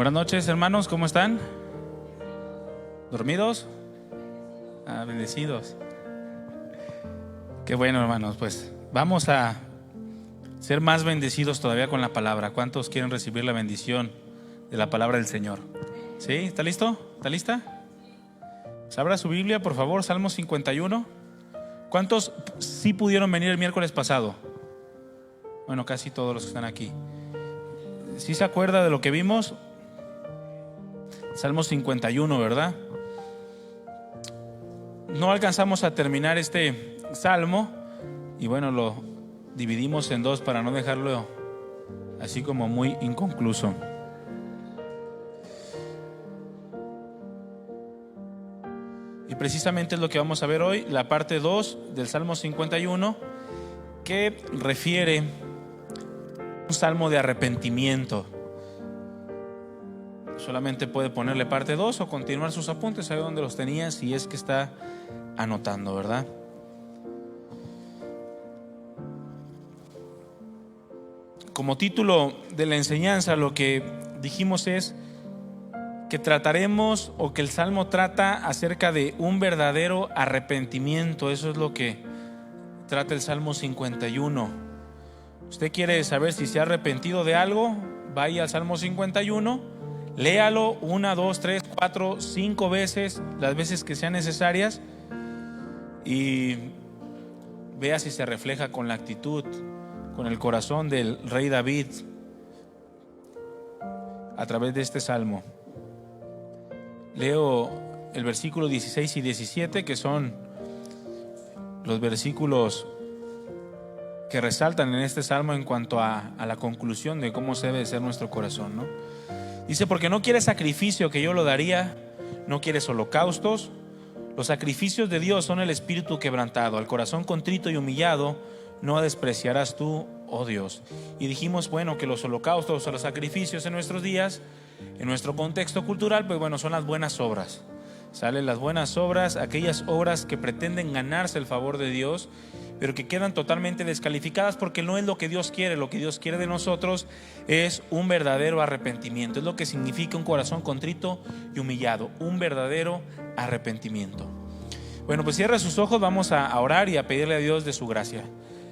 Buenas noches, hermanos, ¿cómo están? ¿Dormidos? Bendecidos. Qué bueno, hermanos, pues vamos a ser más bendecidos todavía con la palabra. ¿Cuántos quieren recibir la bendición de la palabra del Señor? ¿Sí? ¿Está listo? ¿Está lista? Pues abra su Biblia, por favor, Salmo 51. ¿Cuántos sí pudieron venir el miércoles pasado? Bueno, casi todos los que están aquí. ¿Sí se acuerda de lo que vimos? Salmo 51, ¿verdad? No alcanzamos a terminar este salmo y bueno, lo dividimos en dos para no dejarlo así como muy inconcluso. Y precisamente es lo que vamos a ver hoy, la parte 2 del Salmo 51, que refiere un salmo de arrepentimiento. Solamente puede ponerle parte 2 o continuar sus apuntes ahí donde los tenía, si es que está anotando, ¿verdad? Como título de la enseñanza, lo que dijimos es que trataremos, o que el Salmo trata acerca de un verdadero arrepentimiento. Eso es lo que trata el Salmo 51. ¿Usted quiere saber si se ha arrepentido de algo? Vaya al Salmo 51, léalo 1, 2, 3, 4, 5 veces, las veces que sean necesarias, y vea si se refleja con la actitud, con el corazón del rey David a través de este salmo. Leo el versículo 16 y 17, que son los versículos que resaltan en este salmo en cuanto a la conclusión de cómo se debe ser nuestro corazón, ¿no? Dice: porque no quieres sacrificio, que yo lo daría; no quieres holocaustos. Los sacrificios de Dios son el espíritu quebrantado. Al corazón contrito y humillado no despreciarás tú, oh Dios. Y dijimos, bueno, que los holocaustos o los sacrificios en nuestros días, en nuestro contexto cultural, pues bueno, son las buenas obras. Salen las buenas obras, aquellas obras que pretenden ganarse el favor de Dios, pero que quedan totalmente descalificadas, porque no es lo que Dios quiere. Lo que Dios quiere de nosotros es un verdadero arrepentimiento. Es lo que significa un corazón contrito y humillado, un verdadero arrepentimiento. Bueno, pues cierra sus ojos, vamos a orar y a pedirle a Dios de su gracia.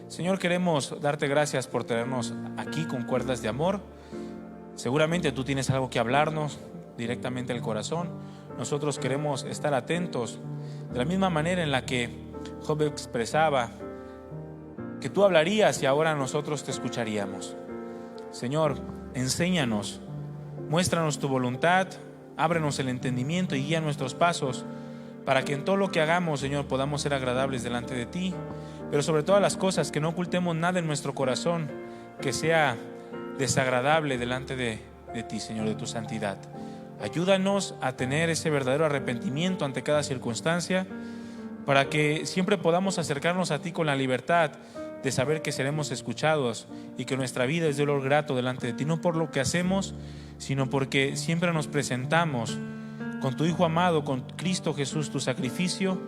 Señor, queremos darte gracias por tenernos aquí con cuerdas de amor. Seguramente tú tienes algo que hablarnos directamente al corazón. Nosotros queremos estar atentos de la misma manera en la que Job expresaba que tú hablarías y ahora nosotros te escucharíamos. Señor, enséñanos, muéstranos tu voluntad, ábrenos el entendimiento y guía nuestros pasos, para que en todo lo que hagamos, Señor, podamos ser agradables delante de ti. Pero sobre todas las cosas, que no ocultemos nada en nuestro corazón que sea desagradable delante de ti, Señor, de tu santidad. Ayúdanos a tener ese verdadero arrepentimiento ante cada circunstancia, para que siempre podamos acercarnos a ti con la libertad de saber que seremos escuchados y que nuestra vida es de olor grato delante de ti, no por lo que hacemos, sino porque siempre nos presentamos con tu Hijo amado, con Cristo Jesús, tu sacrificio,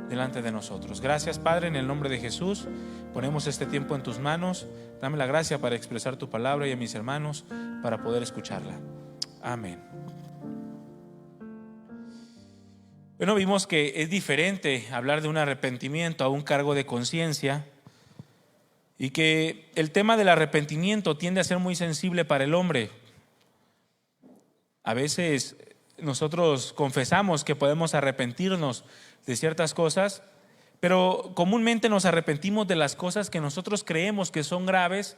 delante de nosotros. Gracias, Padre, en el nombre de Jesús ponemos este tiempo en tus manos. Dame la gracia para expresar tu palabra y a mis hermanos para poder escucharla. Amén. Bueno, vimos que es diferente hablar de un arrepentimiento a un cargo de conciencia, y que el tema del arrepentimiento tiende a ser muy sensible para el hombre. A veces nosotros confesamos que podemos arrepentirnos de ciertas cosas, pero comúnmente nos arrepentimos de las cosas que nosotros creemos que son graves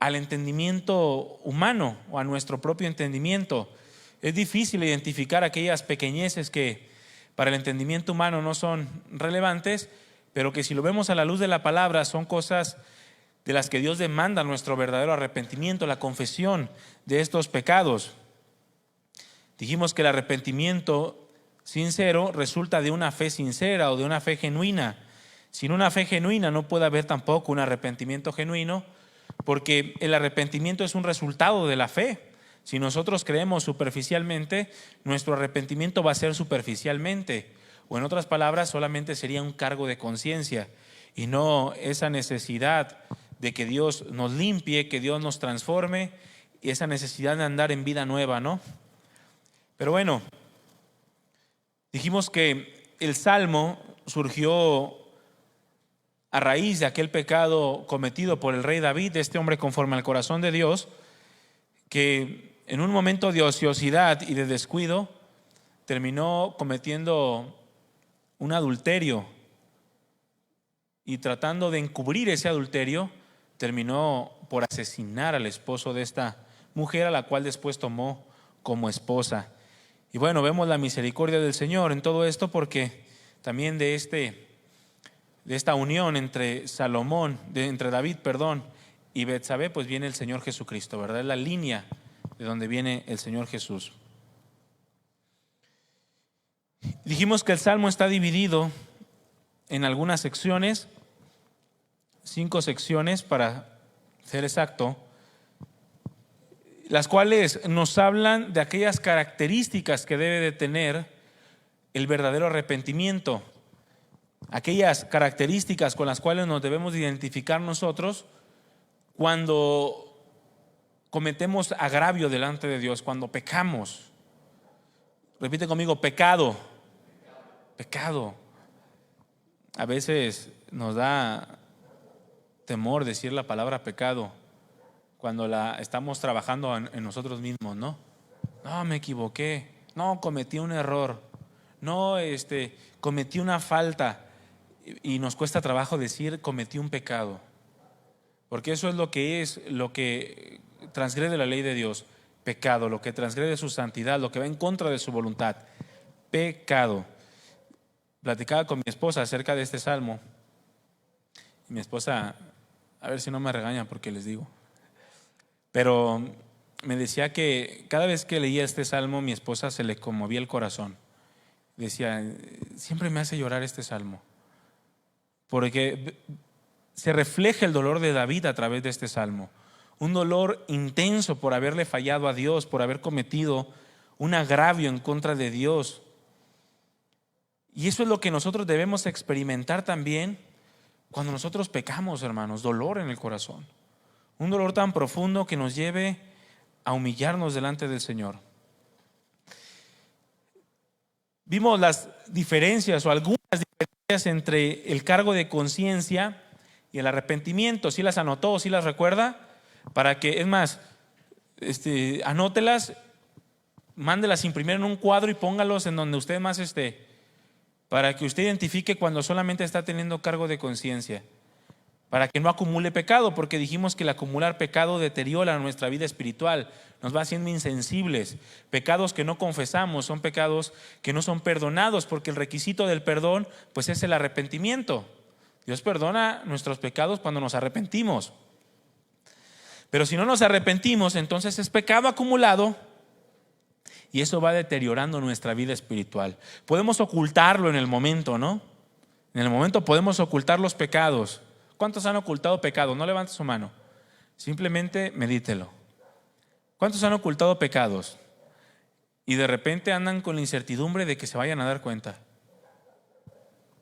al entendimiento humano o a nuestro propio entendimiento. Es difícil identificar aquellas pequeñeces que para el entendimiento humano no son relevantes, pero que si lo vemos a la luz de la palabra son cosas de las que Dios demanda nuestro verdadero arrepentimiento, la confesión de estos pecados. Dijimos que el arrepentimiento sincero resulta de una fe sincera o de una fe genuina. Sin una fe genuina no puede haber tampoco un arrepentimiento genuino, porque el arrepentimiento es un resultado de la fe. Si nosotros creemos superficialmente, nuestro arrepentimiento va a ser superficialmente, o en otras palabras, solamente sería un cargo de conciencia, y no esa necesidad de que Dios nos limpie, que Dios nos transforme, y esa necesidad de andar en vida nueva, ¿no? Pero bueno, dijimos que el Salmo surgió a raíz de aquel pecado cometido por el rey David, este hombre conforme al corazón de Dios, que en un momento de ociosidad y de descuido terminó cometiendo un adulterio, y tratando de encubrir ese adulterio terminó por asesinar al esposo de esta mujer, a la cual después tomó como esposa. Y bueno, vemos la misericordia del Señor en todo esto, porque también de esta unión entre entre David, y Betsabé, pues viene el Señor Jesucristo, ¿verdad? Es la línea de donde viene el Señor Jesús. Dijimos que el Salmo está dividido en algunas secciones, 5 secciones para ser exacto, las cuales nos hablan de aquellas características que debe de tener el verdadero arrepentimiento, aquellas características con las cuales nos debemos identificar nosotros cuando cometemos agravio delante de Dios, cuando pecamos. Repite conmigo: pecado. Pecado. A veces nos da temor decir la palabra pecado cuando la estamos trabajando en nosotros mismos, ¿no? No, me equivoqué. No, cometí un error. No, cometí una falta. Y nos cuesta trabajo decir cometí un pecado, porque eso es lo que transgrede la ley de Dios. Pecado, lo que transgrede su santidad, lo que va en contra de su voluntad. Pecado. Platicaba con mi esposa acerca de este salmo, y mi esposa, a ver si no me regaña porque les digo, pero me decía que cada vez que leía este salmo, mi esposa se le conmovía el corazón. Decía: siempre me hace llorar este salmo, porque se refleja el dolor de David a través de este salmo. Un dolor intenso por haberle fallado a Dios, por haber cometido un agravio en contra de Dios. Y eso es lo que nosotros debemos experimentar también cuando nosotros pecamos, hermanos: dolor en el corazón. Un dolor tan profundo que nos lleve a humillarnos delante del Señor. Vimos las diferencias o algunas diferencias entre el cargo de conciencia y el arrepentimiento. ¿Sí las anotó? ¿Sí las recuerda? Para que, es más, anótelas, mándelas imprimir en un cuadro y póngalos en donde usted más esté, para que usted identifique cuando solamente está teniendo cargo de conciencia, para que no acumule pecado, porque dijimos que el acumular pecado deteriora nuestra vida espiritual, nos va haciendo insensibles. Pecados que no confesamos son pecados que no son perdonados, porque el requisito del perdón pues es el arrepentimiento. Dios perdona nuestros pecados cuando nos arrepentimos, pero si no nos arrepentimos, entonces es pecado acumulado, y eso va deteriorando nuestra vida espiritual. Podemos ocultarlo en el momento, ¿no? En el momento podemos ocultar los pecados. ¿Cuántos han ocultado pecado? No levante su mano, simplemente medítelo. ¿Cuántos han ocultado pecados y de repente andan con la incertidumbre de que se vayan a dar cuenta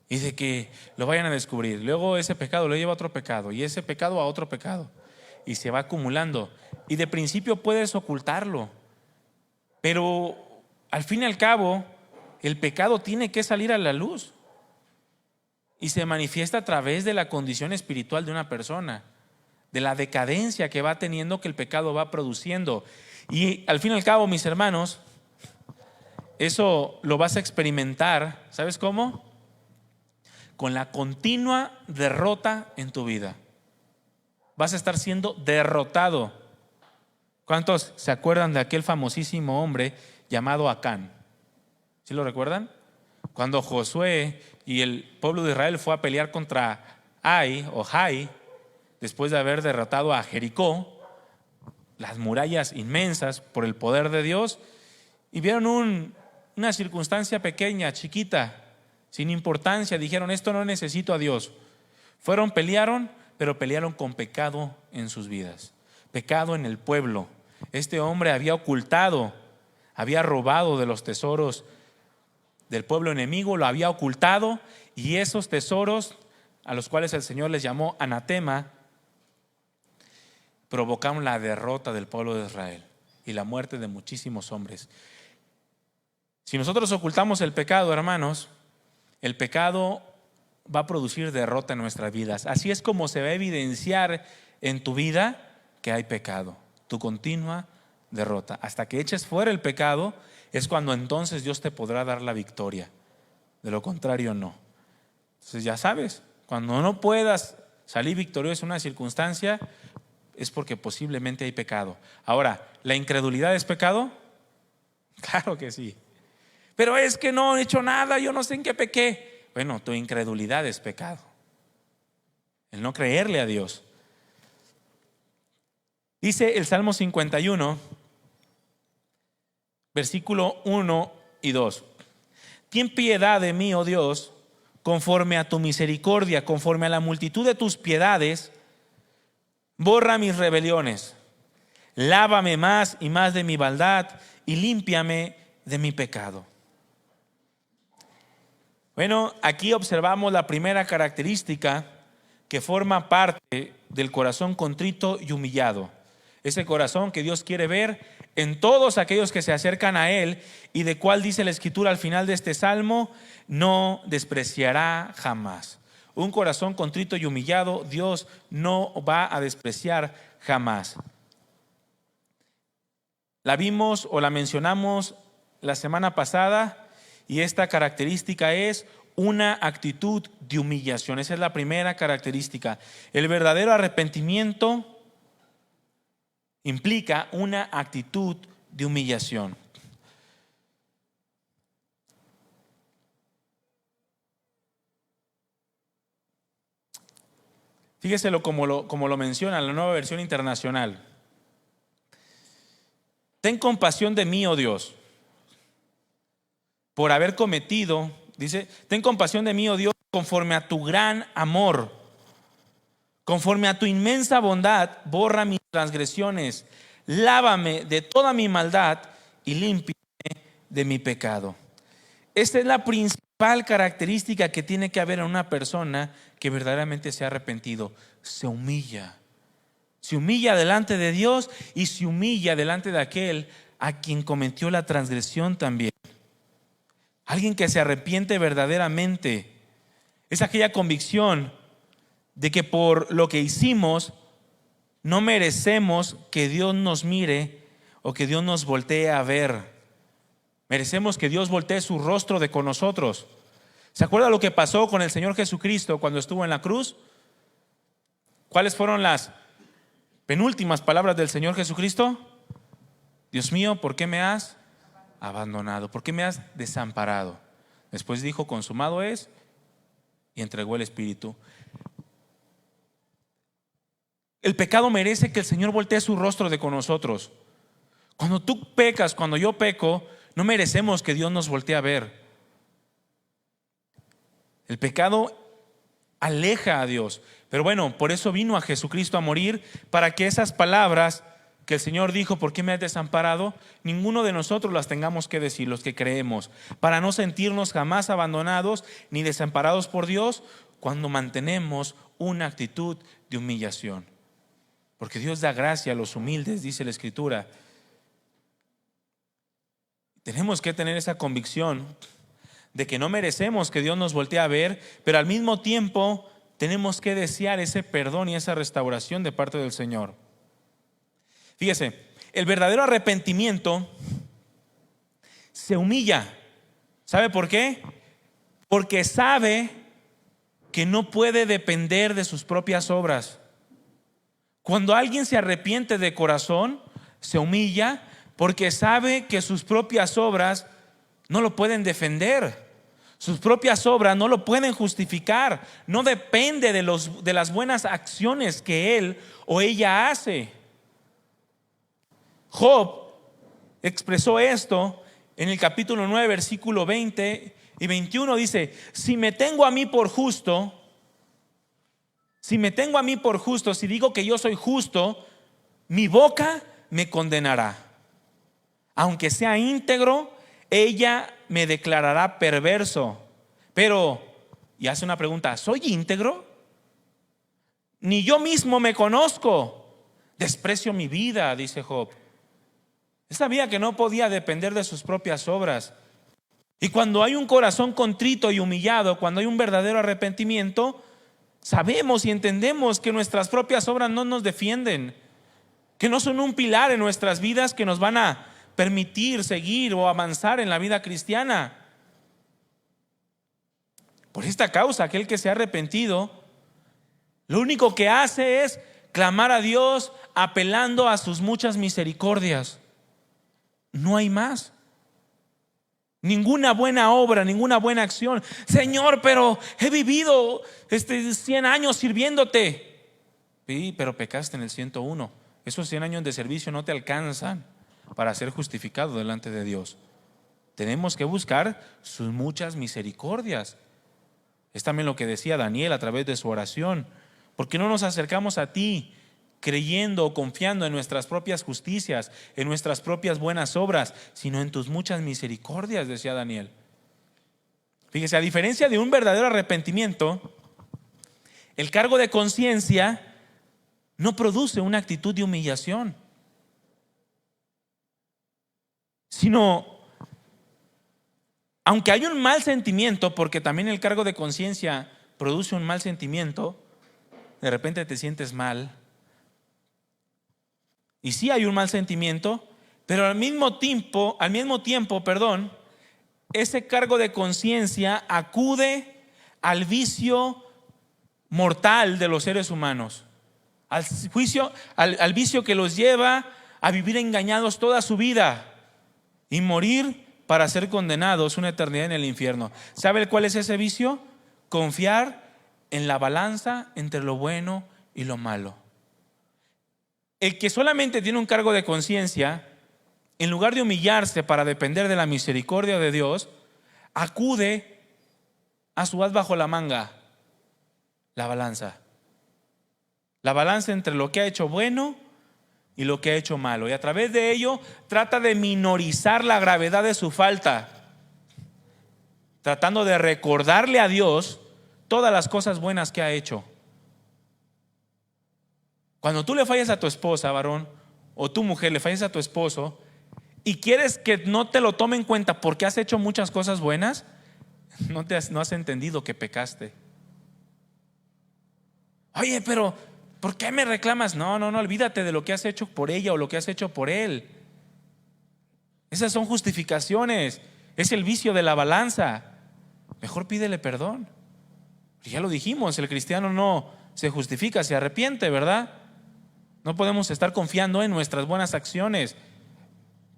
y de que lo vayan a descubrir? Luego ese pecado lo lleva a otro pecado, y ese pecado a otro pecado, y se va acumulando. Y de principio puedes ocultarlo, pero al fin y al cabo el pecado tiene que salir a la luz, y se manifiesta a través de la condición espiritual de una persona, de la decadencia que va teniendo, que el pecado va produciendo. Y al fin y al cabo, mis hermanos, eso lo vas a experimentar, ¿sabes cómo? Con la continua derrota en tu vida. Vas a estar siendo derrotado. ¿Cuántos se acuerdan de aquel famosísimo hombre llamado Acán? ¿Sí lo recuerdan? Cuando Josué y el pueblo de Israel fue a pelear contra Ai o Jai, después de haber derrotado a Jericó, las murallas inmensas por el poder de Dios, y vieron una circunstancia pequeña, chiquita, sin importancia. Dijeron: esto no necesito a Dios. Fueron, pelearon, pero pelearon con pecado en sus vidas, pecado en el pueblo. Este hombre había ocultado, había robado de los tesoros del pueblo enemigo, lo había ocultado, y esos tesoros, a los cuales el Señor les llamó anatema, provocaron la derrota del pueblo de Israel y la muerte de muchísimos hombres. Si nosotros ocultamos el pecado, hermanos, el pecado va a producir derrota en nuestras vidas. Así es como se va a evidenciar en tu vida que hay pecado, tu continua derrota. Hasta que eches fuera el pecado es cuando entonces Dios te podrá dar la victoria. De lo contrario, no. Entonces ya sabes, cuando no puedas salir victorioso en una circunstancia, es porque posiblemente hay pecado. Ahora, ¿la incredulidad es pecado? Claro que sí. Pero es que no he hecho nada, yo no sé en qué pequé. Bueno, tu incredulidad es pecado. El no creerle a Dios. Dice el Salmo 51, versículo 1 y 2. Ten piedad de mí, oh Dios, conforme a tu misericordia, conforme a la multitud de tus piedades, borra mis rebeliones. Lávame más y más de mi maldad y límpiame de mi pecado. Bueno, aquí observamos la primera característica que forma parte del corazón contrito y humillado. Ese corazón que Dios quiere ver en todos aquellos que se acercan a Él, y de cual dice la Escritura al final de este salmo: no despreciará jamás. Un corazón contrito y humillado Dios no va a despreciar jamás. La vimos o la mencionamos la semana pasada, y esta característica es una actitud de humillación. Esa es la primera característica. El verdadero arrepentimiento implica una actitud de humillación. Fíjeselo como lo menciona la Nueva Versión Internacional. Ten compasión de mí, oh Dios, por haber cometido, dice, ten compasión de mí, oh Dios, conforme a tu gran amor, conforme a tu inmensa bondad, borra mis transgresiones, lávame de toda mi maldad y límpiame de mi pecado. Esta es la principal característica que tiene que haber en una persona que verdaderamente se ha arrepentido. Se humilla delante de Dios y se humilla delante de aquel a quien cometió la transgresión también. Alguien que se arrepiente verdaderamente es aquella convicción de que por lo que hicimos no merecemos que Dios nos mire o que Dios nos voltee a ver. Merecemos que Dios voltee su rostro de con nosotros. ¿Se acuerda lo que pasó con el Señor Jesucristo cuando estuvo en la cruz? ¿Cuáles fueron las penúltimas palabras del Señor Jesucristo? Dios mío, ¿por qué me has abandonado? ¿Por qué me has desamparado? Después dijo: consumado es, y entregó el Espíritu. El pecado merece que el Señor voltee su rostro de con nosotros. Cuando tú pecas, cuando yo peco, no merecemos que Dios nos voltee a ver. El pecado aleja a Dios. Pero bueno, por eso vino a Jesucristo a morir, para que esas palabras que el Señor dijo: ¿por qué me has desamparado?, ninguno de nosotros las tengamos que decir, los que creemos, para no sentirnos jamás abandonados ni desamparados por Dios cuando mantenemos una actitud de humillación. Porque Dios da gracia a los humildes, dice la Escritura. Tenemos que tener esa convicción de que no merecemos que Dios nos voltee a ver, pero al mismo tiempo tenemos que desear ese perdón y esa restauración de parte del Señor. Fíjese, el verdadero arrepentimiento se humilla. ¿Sabe por qué? Porque sabe que no puede depender de sus propias obras. Cuando alguien se arrepiente de corazón, se humilla porque sabe que sus propias obras no lo pueden defender. Sus propias obras no lo pueden justificar. No depende de las buenas acciones que él o ella hace. Job expresó esto en el capítulo 9, versículo 20 y 21. Dice: si me tengo a mí por justo, si digo que yo soy justo, mi boca me condenará. Aunque sea íntegro, ella me declarará perverso. Pero, y hace una pregunta: ¿soy íntegro? Ni yo mismo me conozco. Desprecio mi vida, dice Job. Él sabía que no podía depender de sus propias obras. Y cuando hay un corazón contrito y humillado, cuando hay un verdadero arrepentimiento, sabemos y entendemos que nuestras propias obras no nos defienden, que no son un pilar en nuestras vidas que nos van a permitir seguir o avanzar en la vida cristiana. Por esta causa, aquel que se ha arrepentido, lo único que hace es clamar a Dios apelando a sus muchas misericordias. No hay más. Ninguna buena obra, ninguna buena acción. Señor, pero he vivido 100 años sirviéndote. Sí, pero pecaste en el 101. Esos 100 años de servicio no te alcanzan para ser justificado delante de Dios. Tenemos que buscar sus muchas misericordias. Es también lo que decía Daniel a través de su oración. ¿Por qué no nos acercamos a ti creyendo o confiando en nuestras propias justicias, en nuestras propias buenas obras, sino en tus muchas misericordias? Decía Daniel. Fíjese, a diferencia de un verdadero arrepentimiento, el cargo de conciencia no produce una actitud de humillación, sino, aunque hay un mal sentimiento, porque también el cargo de conciencia produce un mal sentimiento, de repente te sientes mal. Y sí hay un mal sentimiento, pero al mismo tiempo, ese cargo de conciencia acude al vicio mortal de los seres humanos, al vicio que los lleva a vivir engañados toda su vida y morir para ser condenados una eternidad en el infierno. ¿Sabe cuál es ese vicio? Confiar en la balanza entre lo bueno y lo malo. El que solamente tiene un cargo de conciencia, en lugar de humillarse para depender de la misericordia de Dios, acude a su as bajo la manga, la balanza. La balanza entre lo que ha hecho bueno y lo que ha hecho malo. Y a través de ello trata de minorizar la gravedad de su falta, tratando de recordarle a Dios todas las cosas buenas que ha hecho. Cuando tú le fallas a tu esposa, varón, o tu mujer le fallas a tu esposo y quieres que no te lo tome en cuenta porque has hecho muchas cosas buenas, no has entendido que pecaste. Oye, pero ¿por qué me reclamas? No, olvídate de lo que has hecho por ella o lo que has hecho por él. Esas son justificaciones. Es el vicio de la balanza. Mejor pídele perdón. Ya lo dijimos, el cristiano no se justifica, se arrepiente, ¿verdad? No podemos estar confiando en nuestras buenas acciones.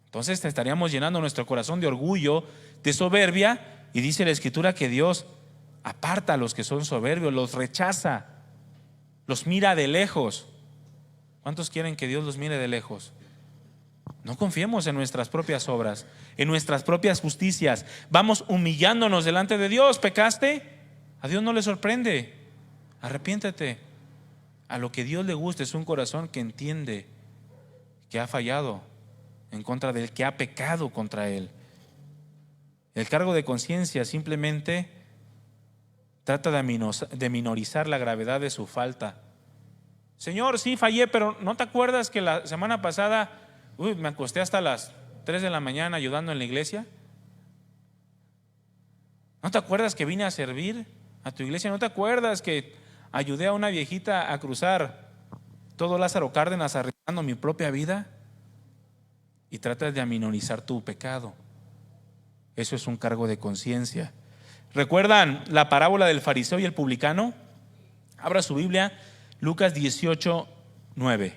Entonces estaríamos llenando nuestro corazón de orgullo, de soberbia, y dice la Escritura que Dios aparta a los que son soberbios, los rechaza, los mira de lejos. ¿Cuántos quieren que Dios los mire de lejos? No confiemos en nuestras propias obras, en nuestras propias justicias. Vamos humillándonos delante de Dios. ¿Pecaste? A Dios no le sorprende. Arrepiéntete. A lo que Dios le gusta es un corazón que entiende que ha fallado en contra del que ha pecado contra él. El cargo de conciencia simplemente trata de minorizar la gravedad de su falta. Señor, sí fallé, pero ¿no te acuerdas que la semana pasada me acosté hasta las 3 de la mañana ayudando en la iglesia? ¿No te acuerdas que vine a servir a tu iglesia? ¿No te acuerdas que ayudé a una viejita a cruzar todo Lázaro Cárdenas arriesgando mi propia vida? Y tratas de aminorizar tu pecado. Eso es un cargo de conciencia. ¿Recuerdan la parábola del fariseo y el publicano? Abra su Biblia, Lucas 18:9.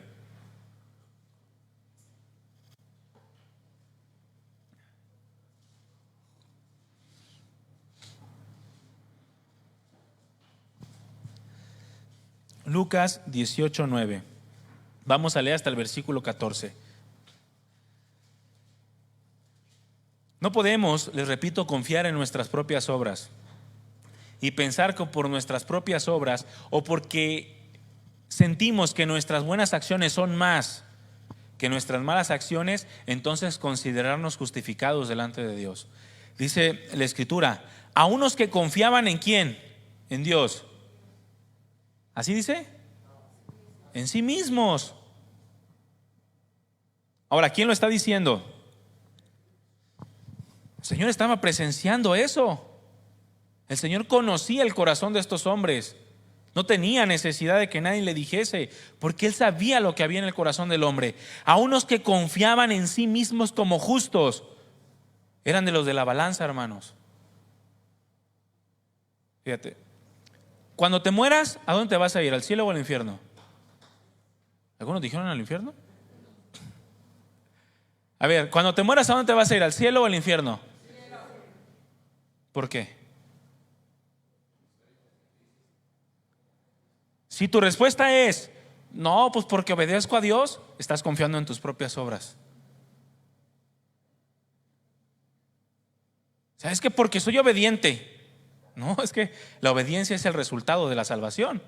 Lucas 18:9. Vamos a leer hasta el versículo 14. No podemos, les repito, confiar en nuestras propias obras y pensar que por nuestras propias obras o porque sentimos que nuestras buenas acciones son más que nuestras malas acciones, entonces considerarnos justificados delante de Dios. Dice la Escritura, a unos que confiaban ¿en quién? En Dios. ¿Así dice? En sí mismos. Ahora, ¿quién lo está diciendo? Señor estaba presenciando eso. El Señor conocía el corazón de estos hombres. No tenía necesidad de que nadie le dijese, porque Él sabía lo que había en el corazón del hombre. A unos que confiaban en sí mismos como justos, eran de los de la balanza, hermanos. Fíjate, cuando te mueras, ¿a dónde te vas a ir? ¿Al cielo o al infierno? ¿Algunos dijeron al infierno? A ver, cuando te mueras, ¿a dónde te vas a ir? ¿Al cielo o al infierno? ¿Por qué? Si tu respuesta es no, pues porque obedezco a Dios, estás confiando en tus propias obras. O sea, es que porque soy obediente. No, es que la obediencia es el resultado de la salvación.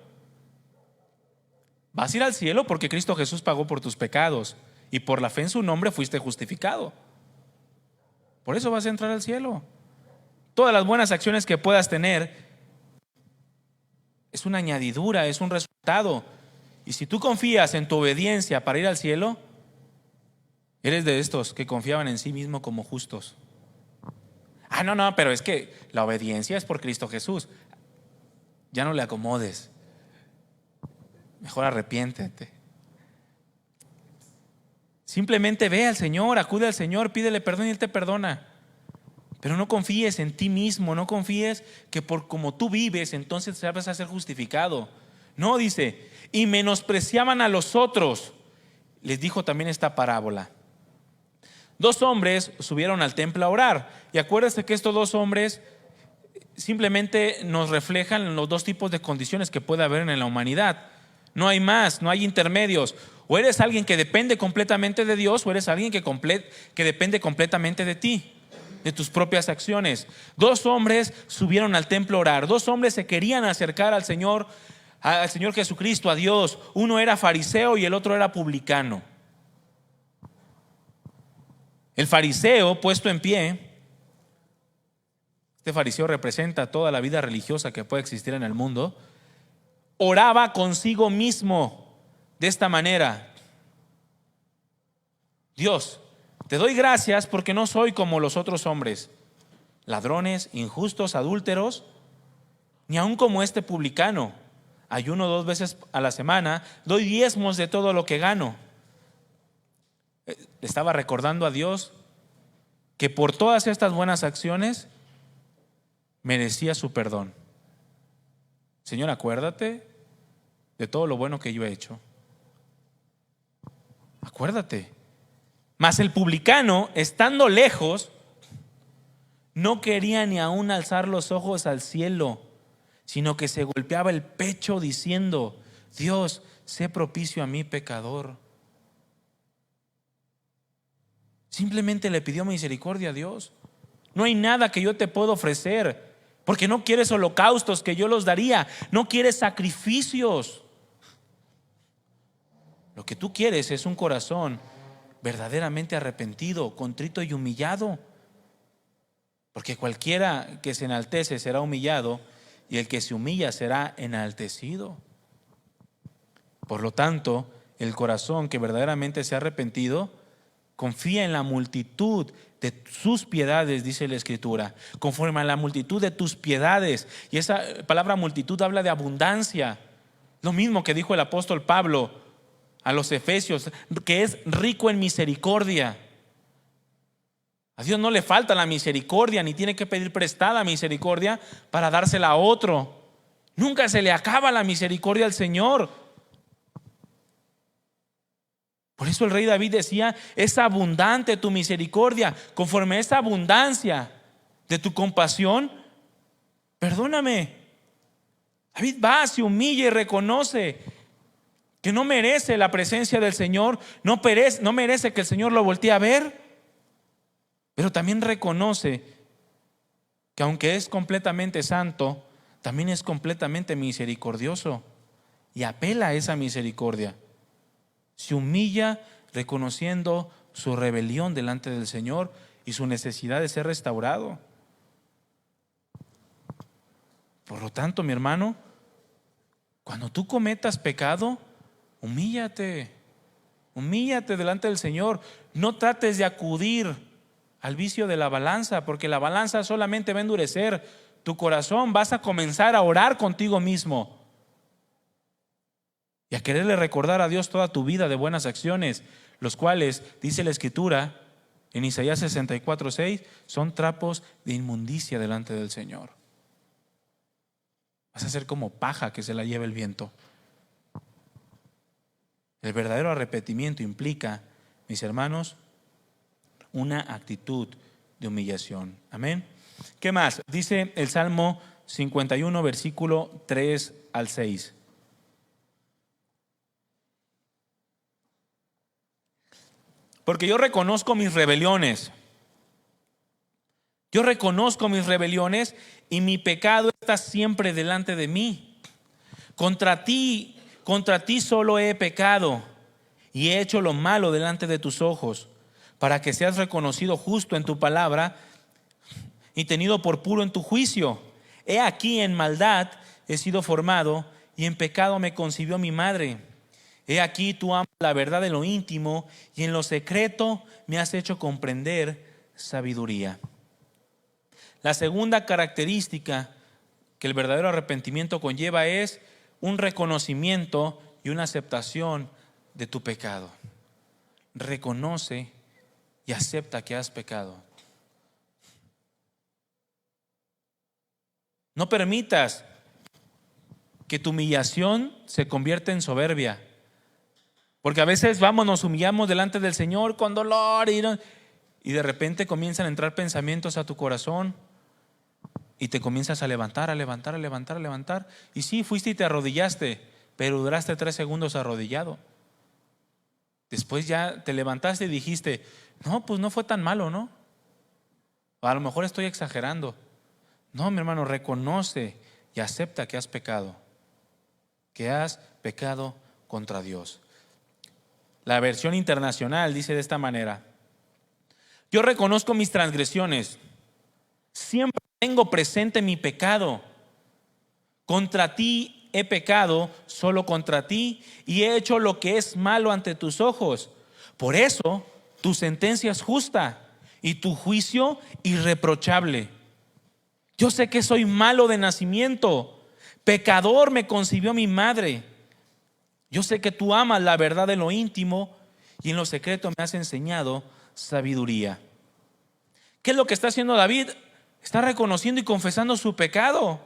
Vas a ir al cielo porque Cristo Jesús pagó por tus pecados y por la fe en su nombre fuiste justificado. Por eso vas a entrar al cielo. Todas las buenas acciones que puedas tener es una añadidura, es un resultado. Y si tú confías en tu obediencia para ir al cielo, eres de estos que confiaban en sí mismo como justos. No, pero es que la obediencia es por Cristo Jesús. Ya no le acomodes. Mejor arrepiéntete. Simplemente ve al Señor, acude al Señor, pídele perdón y Él te perdona. Pero no confíes en ti mismo, no confíes que por como tú vives, entonces vas a ser justificado. No, dice, y menospreciaban a los otros. Les dijo también esta parábola. 2 hombres subieron al templo a orar. Y acuérdate que estos 2 hombres simplemente nos reflejan los 2 tipos de condiciones que puede haber en la humanidad. No hay más, no hay intermedios. O eres alguien que depende completamente de Dios, o eres alguien que depende completamente de ti, de tus propias acciones. 2 hombres subieron al templo a orar. 2 hombres se querían acercar al Señor Jesucristo, a Dios. Uno era fariseo y el otro era publicano. El fariseo, puesto en pie, este fariseo representa toda la vida religiosa que puede existir en el mundo, oraba consigo mismo de esta manera: Dios, te doy gracias porque no soy como los otros hombres, ladrones, injustos, adúlteros, ni aun como este publicano. Ayuno 2 veces a la semana, doy diezmos de todo lo que gano. Le estaba recordando a Dios que por todas estas buenas acciones merecía su perdón. Señor, acuérdate de todo lo bueno que yo he hecho. Acuérdate. Mas el publicano, estando lejos, no quería ni aún alzar los ojos al cielo, sino que se golpeaba el pecho diciendo: Dios, sé propicio a mí, pecador. Simplemente le pidió misericordia a Dios. No hay nada que yo te pueda ofrecer, porque no quieres holocaustos que yo los daría, no quieres sacrificios. Lo que tú quieres es un corazón verdaderamente arrepentido, contrito y humillado. Porque cualquiera que se enaltece será humillado, y el que se humilla será enaltecido. Por lo tanto, el corazón que verdaderamente se ha arrepentido confía en la multitud de sus piedades, dice la Escritura, conforme a la multitud de tus piedades. Y esa palabra multitud habla de abundancia. Lo mismo que dijo el apóstol Pablo a los Efesios, que es rico en misericordia. A Dios no le falta la misericordia, ni tiene que pedir prestada misericordia para dársela a otro. Nunca se le acaba la misericordia al Señor. Por eso el rey David decía: es abundante tu misericordia, conforme a esa abundancia de tu compasión, perdóname. David va, se humilla y reconoce que no merece la presencia del Señor, no merece que el Señor lo voltee a ver, pero también reconoce que aunque es completamente santo, también es completamente misericordioso y apela a esa misericordia. Se humilla reconociendo su rebelión delante del Señor y su necesidad de ser restaurado. Por lo tanto, mi hermano, cuando tú cometas pecado, humíllate delante del Señor. No trates de acudir al vicio de la balanza, porque la balanza solamente va a endurecer tu corazón. Vas a comenzar a orar contigo mismo y a quererle recordar a Dios toda tu vida de buenas acciones, los cuales, dice la Escritura en Isaías 64:6, son trapos de inmundicia delante del Señor. Vas a ser como paja que se la lleva el viento. El verdadero arrepentimiento implica, mis hermanos, una actitud de humillación. Amén. ¿Qué más? Dice el Salmo 51, versículo 3 al 6. Porque yo reconozco mis rebeliones. Yo reconozco mis rebeliones y mi pecado está siempre delante de mí. Contra ti solo he pecado y he hecho lo malo delante de tus ojos, para que seas reconocido justo en tu palabra y tenido por puro en tu juicio. He aquí en maldad he sido formado y en pecado me concibió mi madre. He aquí tú amas la verdad en lo íntimo y en lo secreto me has hecho comprender sabiduría. La segunda característica que el verdadero arrepentimiento conlleva es un reconocimiento y una aceptación de tu pecado. Reconoce y acepta que has pecado. No permitas que tu humillación se convierta en soberbia. Porque a veces nos humillamos delante del Señor con dolor y de repente comienzan a entrar pensamientos a tu corazón y te comienzas a levantar. Y sí, fuiste y te arrodillaste, pero duraste 3 segundos arrodillado. Después ya te levantaste y dijiste, no, pues no fue tan malo, ¿no? O a lo mejor estoy exagerando. No, mi hermano, reconoce y acepta que has pecado contra Dios. La versión internacional dice de esta manera: yo reconozco mis transgresiones, siempre tengo presente mi pecado. Contra ti he pecado, solo contra ti, y he hecho lo que es malo ante tus ojos. Por eso tu sentencia es justa y tu juicio irreprochable. Yo sé que soy malo de nacimiento, pecador me concibió mi madre. Yo sé que tú amas la verdad en lo íntimo y en lo secreto me has enseñado sabiduría. ¿Qué es lo que está haciendo David? Está reconociendo y confesando su pecado.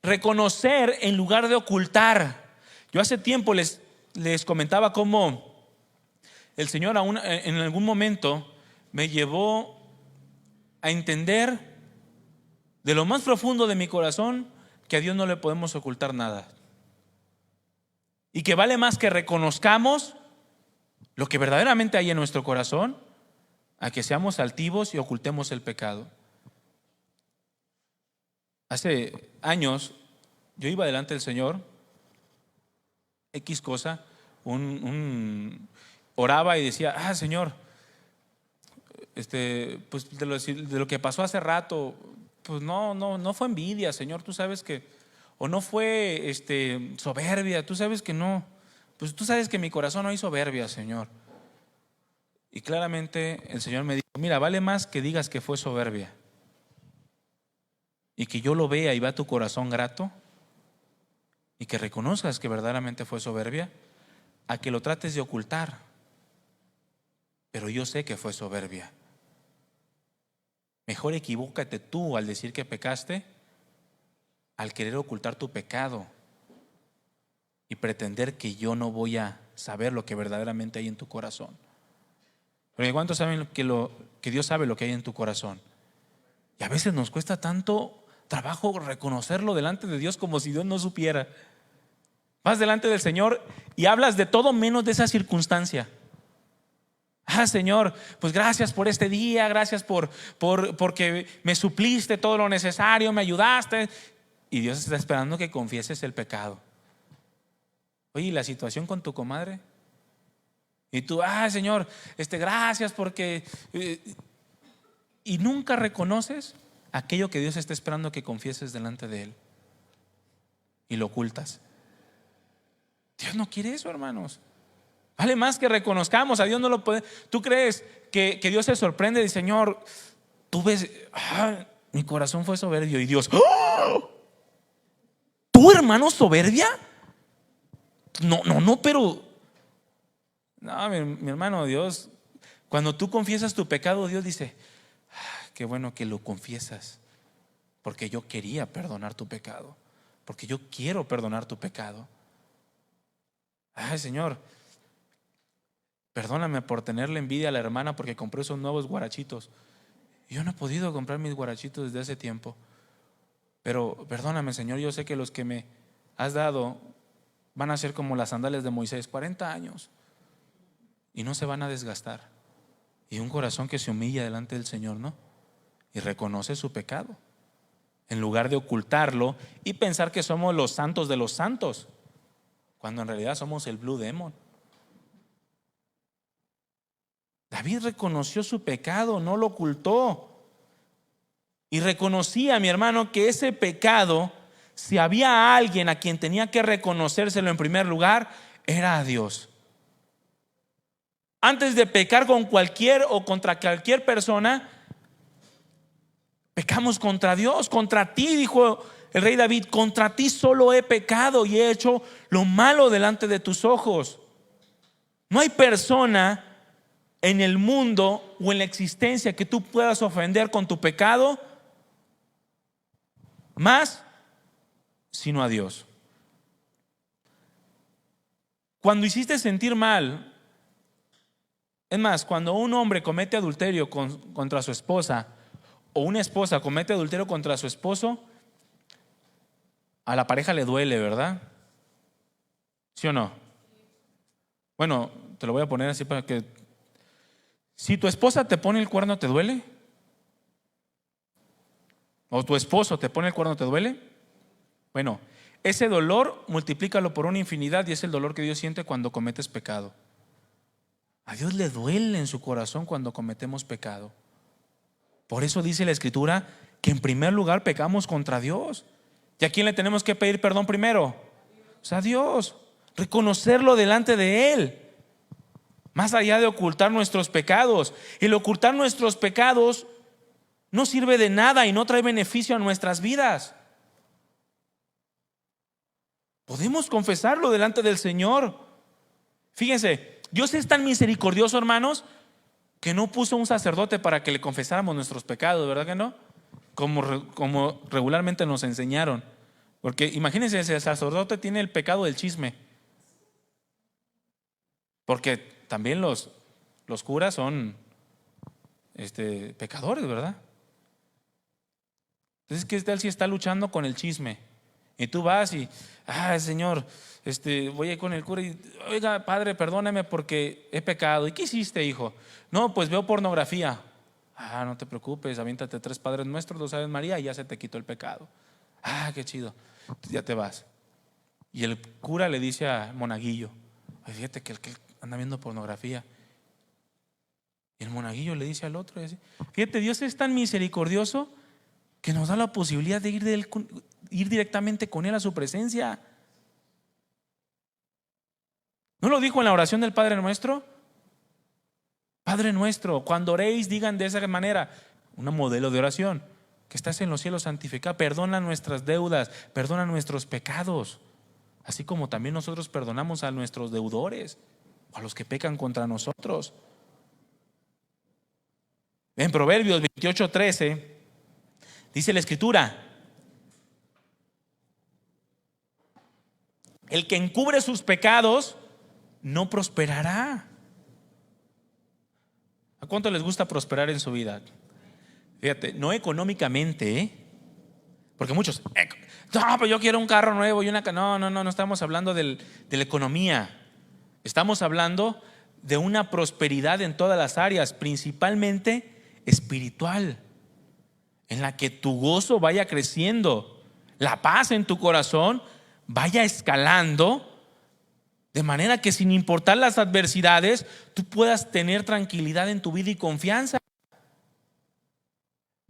Reconocer en lugar de ocultar. Yo hace tiempo les comentaba cómo el Señor en algún momento me llevó a entender de lo más profundo de mi corazón que a Dios no le podemos ocultar nada. Y que vale más que reconozcamos lo que verdaderamente hay en nuestro corazón a que seamos altivos y ocultemos el pecado. Hace años yo iba delante del Señor, X cosa, oraba y decía, Señor, pues de lo que pasó hace rato, pues no fue envidia, Señor, tú sabes que, o no fue soberbia, tú sabes que no, pues tú sabes que en mi corazón no hay soberbia, Señor. Y claramente el Señor me dijo, mira, vale más que digas que fue soberbia y que yo lo vea y vea tu corazón grato y que reconozcas que verdaderamente fue soberbia, a que lo trates de ocultar. Pero yo sé que fue soberbia. Mejor equivócate tú al decir que pecaste, al querer ocultar tu pecado y pretender que yo no voy a saber lo que verdaderamente hay en tu corazón. Porque ¿cuántos saben que Dios sabe lo que hay en tu corazón? Y a veces nos cuesta tanto trabajo reconocerlo delante de Dios, como si Dios no supiera. Vas delante del Señor y hablas de todo menos de esa circunstancia. Señor, pues gracias por este día, gracias porque me supliste todo lo necesario, me ayudaste. Y Dios está esperando que confieses el pecado. Oye, ¿y la situación con tu comadre? Y tú, Señor, gracias porque... y nunca reconoces aquello que Dios está esperando que confieses delante de Él. Y lo ocultas. Dios no quiere eso, hermanos. Vale más que reconozcamos. A Dios no lo puede. ¿Tú crees que Dios se sorprende y Señor, tú ves, mi corazón fue soberbio y Dios, ¡oh! ¿Tu hermano soberbia? No, pero no, mi hermano, Dios, cuando tú confiesas tu pecado, Dios dice, qué bueno que lo confiesas, porque yo quería perdonar tu pecado, porque yo quiero perdonar tu pecado. Ay, Señor, perdóname por tenerle envidia a la hermana porque compró esos nuevos guarachitos. Yo no he podido comprar mis guarachitos desde hace tiempo. Pero perdóname, Señor, yo sé que los que me has dado van a ser como las sandalias de Moisés, 40 años, y no se van a desgastar. Y un corazón que se humilla delante del Señor, ¿no? Y reconoce su pecado, en lugar de ocultarlo y pensar que somos los santos de los santos, cuando en realidad somos el Blue Demon. David reconoció su pecado, no lo ocultó. Y reconocía, mi hermano, que ese pecado, si había alguien a quien tenía que reconocérselo en primer lugar, era a Dios. Antes de pecar con cualquier o contra cualquier persona, pecamos contra Dios. Contra ti, dijo el rey David, contra ti solo he pecado y he hecho lo malo delante de tus ojos. No hay persona en el mundo o en la existencia que tú puedas ofender con tu pecado más sino a Dios. Cuando hiciste sentir mal, es más, cuando un hombre comete adulterio contra su esposa, o una esposa comete adulterio contra su esposo, a la pareja le duele, ¿verdad? ¿Sí o no? Bueno, te lo voy a poner así para que, si tu esposa te pone el cuerno, ¿te duele? ¿O tu esposo te pone el cuerno, te duele? Bueno, ese dolor multiplícalo por una infinidad y es el dolor que Dios siente cuando cometes pecado. A Dios le duele en su corazón cuando cometemos pecado. Por eso dice la Escritura que en primer lugar pecamos contra Dios. ¿Y a quién le tenemos que pedir perdón primero? Pues a Dios. Reconocerlo delante de Él. Más allá de ocultar nuestros pecados. El ocultar nuestros pecados no sirve de nada y no trae beneficio a nuestras vidas. Podemos confesarlo delante del Señor. Fíjense, Dios es tan misericordioso, hermanos, que no puso un sacerdote para que le confesáramos nuestros pecados, ¿verdad que no? Como regularmente nos enseñaron. Porque imagínense, ese sacerdote tiene el pecado del chisme. Porque también los curas son pecadores, ¿verdad? Entonces, ¿qué tal si está luchando con el chisme? Y tú vas y, Señor, voy a ir con el cura y, oiga, padre, perdóname porque he pecado. ¿Y qué hiciste, hijo? No, pues veo pornografía. No te preocupes, aviéntate 3 Padres Nuestros, 2 Aves María y ya se te quitó el pecado. Qué chido. Entonces ya te vas. Y el cura le dice a monaguillo, fíjate que el que anda viendo pornografía. Y el monaguillo le dice al otro, fíjate, Dios es tan misericordioso que nos da la posibilidad de ir directamente con Él a su presencia. ¿No lo dijo en la oración del Padre Nuestro? Padre nuestro, cuando oréis, digan de esa manera, un modelo de oración, que estás en los cielos, santificado, perdona nuestras deudas, perdona nuestros pecados, así como también nosotros perdonamos a nuestros deudores, a los que pecan contra nosotros. En Proverbios 28:13 dice la Escritura: el que encubre sus pecados no prosperará. ¿A cuánto les gusta prosperar en su vida? Fíjate, no económicamente, porque muchos, pero yo quiero un carro nuevo y una. No estamos hablando de la economía. Estamos hablando de una prosperidad en todas las áreas, principalmente espiritual, en la que tu gozo vaya creciendo, la paz en tu corazón vaya escalando, de manera que sin importar las adversidades, tú puedas tener tranquilidad en tu vida y confianza.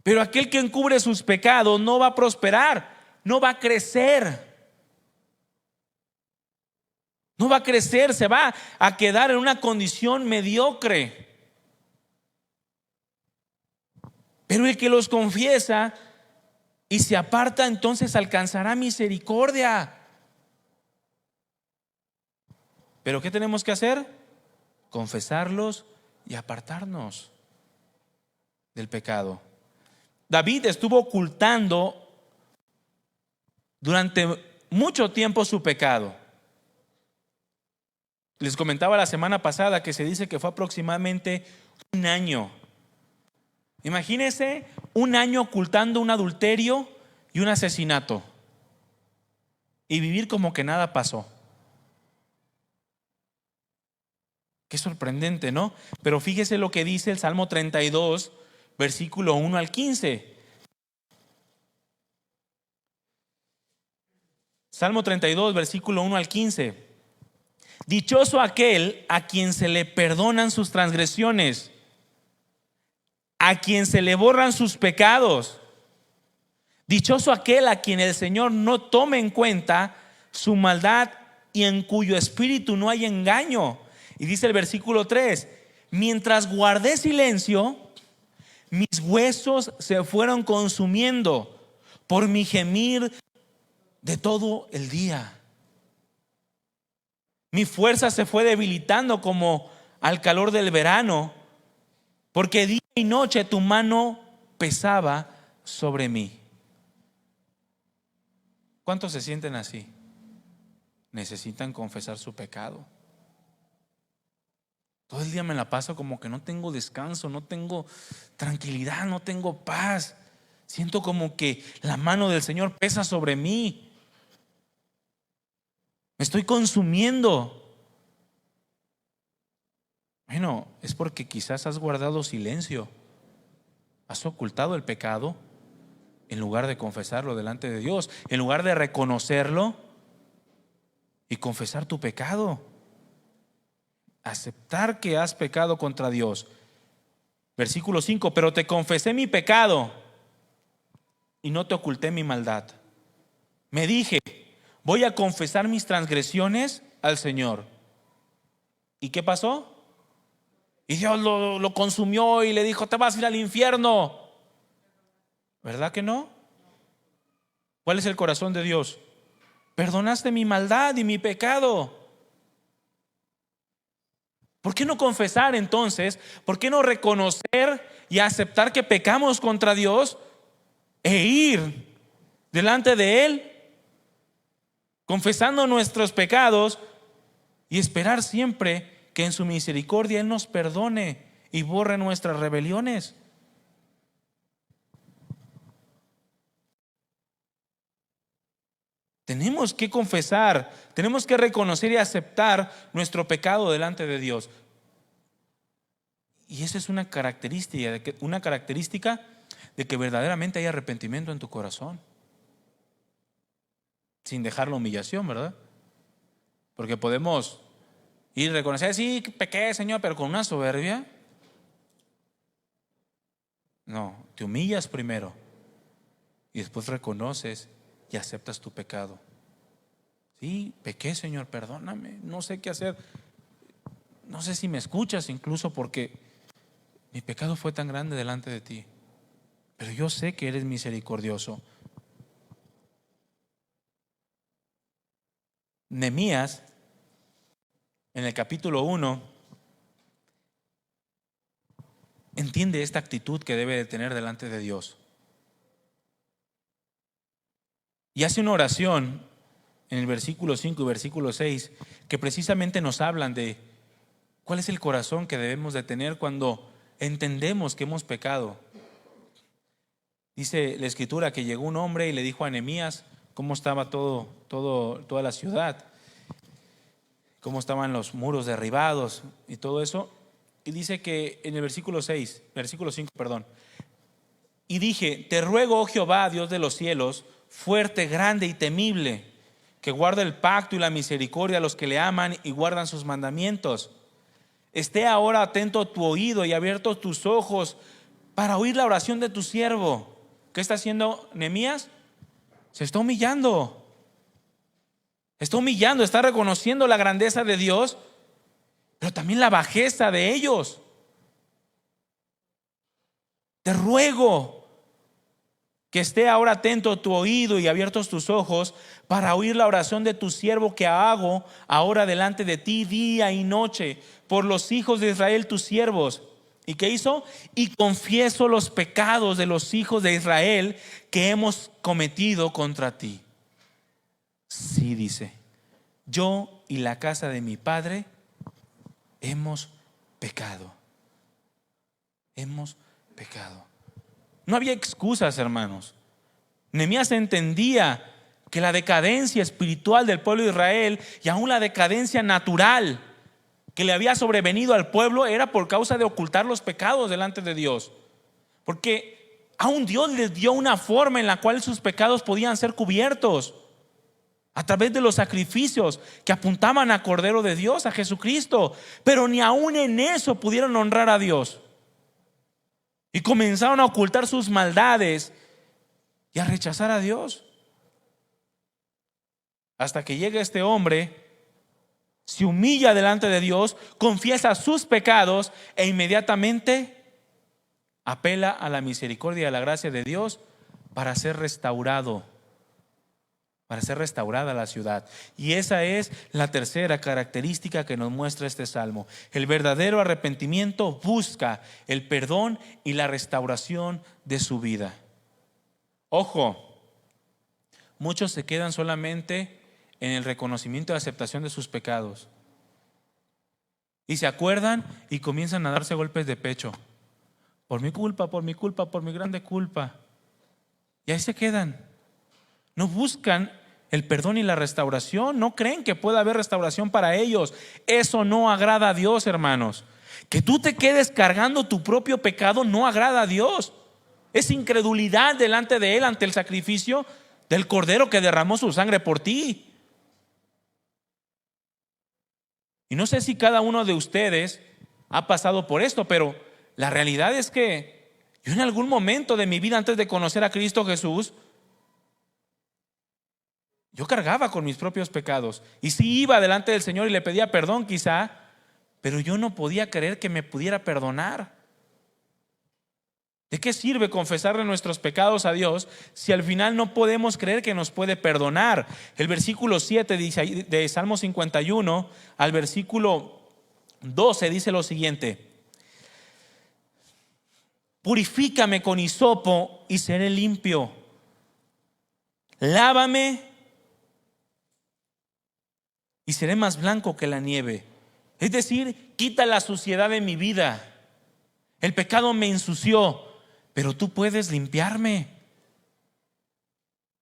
Pero aquel que encubre sus pecados no va a prosperar, no va a crecer. No va a crecer, se va a quedar en una condición mediocre. Pero el que los confiesa y se aparta, entonces alcanzará misericordia. ¿Pero qué tenemos que hacer? Confesarlos y apartarnos del pecado. David estuvo ocultando durante mucho tiempo su pecado. Les comentaba la semana pasada que se dice que fue aproximadamente un año. Imagínense un año ocultando un adulterio y un asesinato y vivir como que nada pasó. Qué sorprendente, ¿no? Pero fíjese lo que dice el Salmo 32, versículo 1 al 15. Salmo 32, versículo 1 al 15. Dichoso aquel a quien se le perdonan sus transgresiones, a quien se le borran sus pecados. Dichoso aquel a quien el Señor no tome en cuenta su maldad y en cuyo espíritu no hay engaño. Y dice el versículo 3: mientras guardé silencio, mis huesos se fueron consumiendo por mi gemir de todo el día. Mi fuerza se fue debilitando como al calor del verano, porque día y noche tu mano pesaba sobre mí. ¿Cuántos se sienten así? Necesitan confesar su pecado. Todo el día me la paso como que no tengo descanso, no tengo tranquilidad, no tengo paz. Siento como que la mano del Señor pesa sobre mí. Me estoy consumiendo. Bueno, es porque quizás has guardado silencio. Has ocultado el pecado en lugar de confesarlo delante de Dios, en lugar de reconocerlo y confesar tu pecado. Aceptar que has pecado contra Dios. Versículo 5: pero te confesé mi pecado y no te oculté mi maldad. Me dije: voy a confesar mis transgresiones al Señor. ¿Y qué pasó? Y Dios lo consumió y le dijo: te vas a ir al infierno. ¿Verdad que no? ¿Cuál es el corazón de Dios? Perdonaste mi maldad y mi pecado. ¿Por qué no confesar entonces? ¿Por qué no reconocer y aceptar que pecamos contra Dios e ir delante de Él confesando nuestros pecados y esperar siempre que en su misericordia Él nos perdone y borre nuestras rebeliones? Tenemos que confesar, tenemos que reconocer y aceptar nuestro pecado delante de Dios. Y esa es una característica de que verdaderamente hay arrepentimiento en tu corazón, sin dejar la humillación, ¿verdad? Porque podemos ir a reconocer: sí, pequé, Señor, pero con una soberbia. No, te humillas primero y después reconoces y aceptas tu pecado. Sí, pequé, Señor, perdóname, no sé qué hacer. No sé si me escuchas, incluso porque mi pecado fue tan grande delante de ti, pero yo sé que eres misericordioso. Nehemías, en el capítulo 1, entiende esta actitud que debe de tener delante de Dios. Y hace una oración en el versículo 5 y versículo 6 que precisamente nos hablan de cuál es el corazón que debemos de tener cuando entendemos que hemos pecado. Dice la escritura que llegó un hombre y le dijo a Nehemías cómo estaba toda la ciudad, cómo estaban los muros derribados y todo eso. Y dice que en el versículo 5, y dije: te ruego, oh Jehová, Dios de los cielos, fuerte, grande y temible, que guarda el pacto y la misericordia a los que le aman y guardan sus mandamientos. Esté ahora atento tu oído y abiertos tus ojos para oír la oración de tu siervo. ¿Qué está haciendo Nehemías? Se está humillando. Está humillando, está reconociendo la grandeza de Dios, pero también la bajeza de ellos. Te ruego que esté ahora atento tu oído y abiertos tus ojos para oír la oración de tu siervo que hago ahora delante de ti día y noche por los hijos de Israel, tus siervos. ¿Y qué hizo? Y confieso los pecados de los hijos de Israel que hemos cometido contra ti. Sí, dice, yo y la casa de mi padre hemos pecado. Hemos pecado. No había excusas, hermanos. Nehemías entendía que la decadencia espiritual del pueblo de Israel y aún la decadencia natural que le había sobrevenido al pueblo era por causa de ocultar los pecados delante de Dios. Porque aún Dios les dio una forma en la cual sus pecados podían ser cubiertos a través de los sacrificios que apuntaban a Cordero de Dios, a Jesucristo. Pero ni aún en eso pudieron honrar a Dios. Y comenzaron a ocultar sus maldades y a rechazar a Dios. Hasta que llega este hombre, se humilla delante de Dios, confiesa sus pecados e inmediatamente apela a la misericordia y a la gracia de Dios para ser restaurado, para ser restaurada la ciudad. Y esa es la tercera característica que nos muestra este salmo. El verdadero arrepentimiento busca el perdón y la restauración de su vida. Ojo, muchos se quedan solamente en el reconocimiento y aceptación de sus pecados y se acuerdan y comienzan a darse golpes de pecho. Por mi culpa, por mi culpa, por mi grande culpa. Y ahí se quedan. No buscan el perdón y la restauración. No creen que pueda haber restauración para ellos. Eso no agrada a Dios, hermanos. Que tú te quedes cargando tu propio pecado no agrada a Dios. Es incredulidad delante de Él ante el sacrificio del Cordero que derramó su sangre por ti. Y no sé si cada uno de ustedes ha pasado por esto, pero la realidad es que yo en algún momento de mi vida antes de conocer a Cristo Jesús, yo cargaba con mis propios pecados. Y sí iba delante del Señor y le pedía perdón quizá, pero yo no podía creer que me pudiera perdonar. ¿De qué sirve confesarle nuestros pecados a Dios si al final no podemos creer que nos puede perdonar? El versículo 7 de Salmo 51 al versículo 12 dice lo siguiente: purifícame con hisopo y seré limpio. Lávame y seré más blanco que la nieve. Es decir, quita la suciedad de mi vida. El pecado me ensució, pero tú puedes limpiarme.